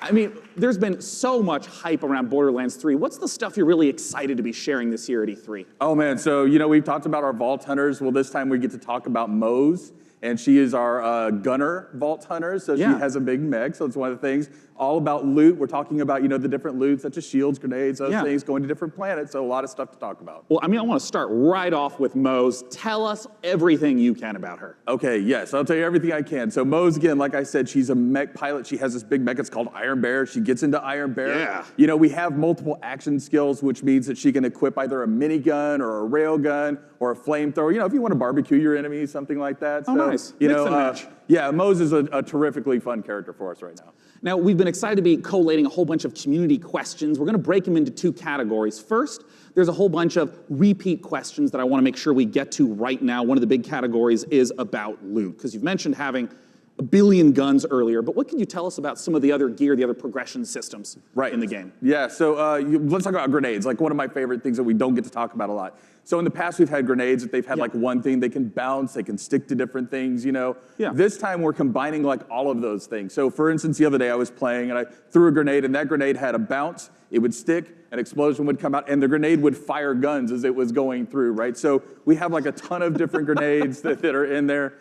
I mean, there's been so much hype around Borderlands 3. What's the stuff you're really excited to be sharing this year at E3? Oh man, so we've talked about our Vault Hunters. Well, this time we get to talk about Mose, and she is our gunner Vault Hunter, so she has a big mech, so it's one of the things. All about loot. We're talking about, the different loot, such as shields, grenades, those things, going to different planets, so a lot of stuff to talk about. Well, I want to start right off with Mose. Tell us everything you can about her. Okay, yes, I'll tell you everything I can. So Mose, again, like I said, she's a mech pilot. She has this big mech, it's called Iron Bear. She gets into Iron Bear. You know, we have multiple action skills, which means that she can equip either a minigun or a railgun or a flamethrower. You know, if you want to barbecue your enemies, something like that. Oh, so, nice. You Mix know, and match. yeah, Mose is a terrifically fun character for us right now. Now, we've been excited to be collating a whole bunch of community questions. We're going to break them into two categories. First, there's a whole bunch of repeat questions that I want to make sure we get to right now. One of the big categories is about loot, because you've mentioned having a billion guns earlier, but what can you tell us about some of the other gear, the other progression systems in the game? Yeah, so let's talk about grenades, like one of my favorite things that we don't get to talk about a lot. So in the past, we've had grenades that they've had like one thing, they can bounce, they can stick to different things, you know. This time we're combining like all of those things. So for instance, the other day I was playing and I threw a grenade and that grenade had a bounce, it would stick, an explosion would come out, and the grenade would fire guns as it was going through, right? So we have like a ton of different grenades that are in there.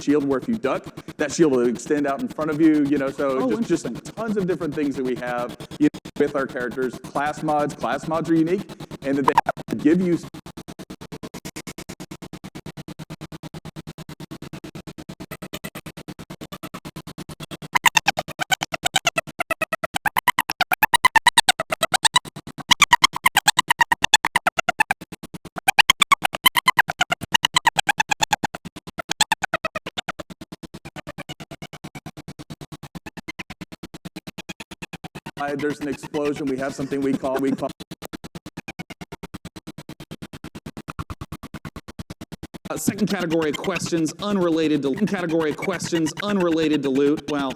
Shield where if you duck, that shield will extend out in front of you, you know, so just tons of different things that we have with our characters. Class mods are unique, and that they give you there's an explosion, we have something we call second category of questions unrelated to loot. Well,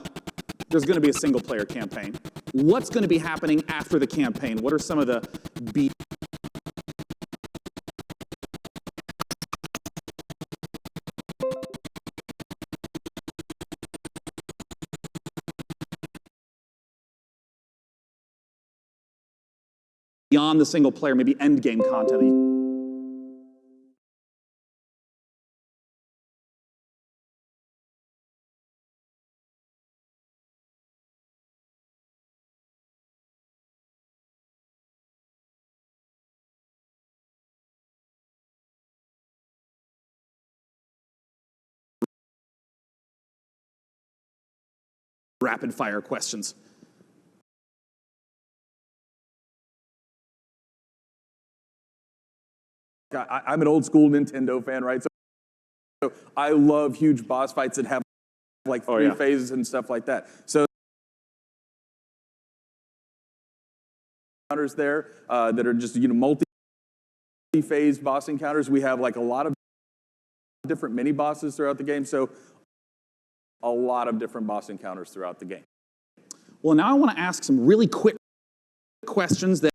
there's going to be a single player campaign. What's going to be happening after the campaign? What are some of the beyond the single player, maybe end game content? Rapid fire questions. I'm an old school Nintendo fan, right? So I love huge boss fights that have like three phases and stuff like that. So encounters there that are just, you know, multi-phase boss encounters. We have like a lot of different mini bosses throughout the game. So a lot of different boss encounters throughout the game. Well, now I want to ask some really quick questions that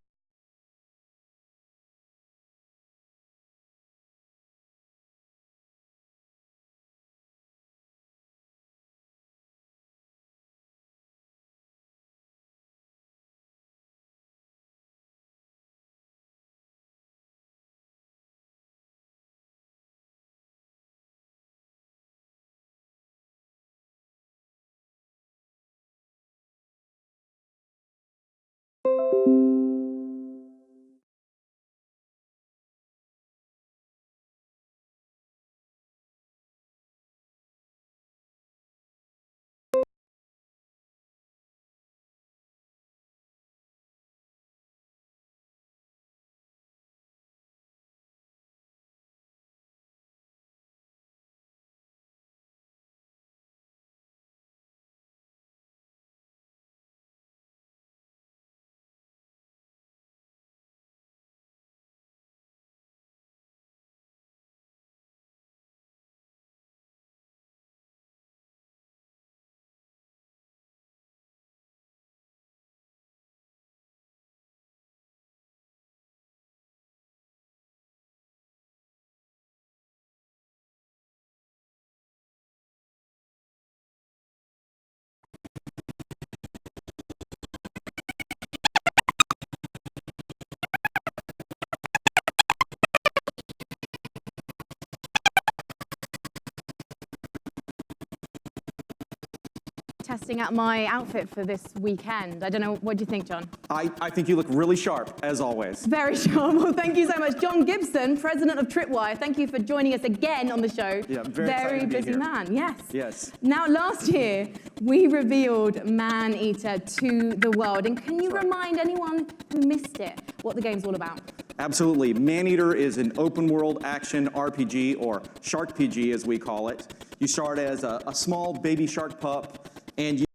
testing out my outfit for this weekend. I don't know, what do you think, John? I think you look really sharp, as always. Very sharp. Well, thank you so much. John Gibson, president of Tripwire, thank you for joining us again on the show. Yeah, very busy man, yes. Yes. Now, last year, we revealed Man-Eater to the world. And can you remind anyone who missed it what the game's all about? Absolutely. Man-Eater is an open-world action RPG, or Shark PG as we call it. You start as a small baby shark pup, and you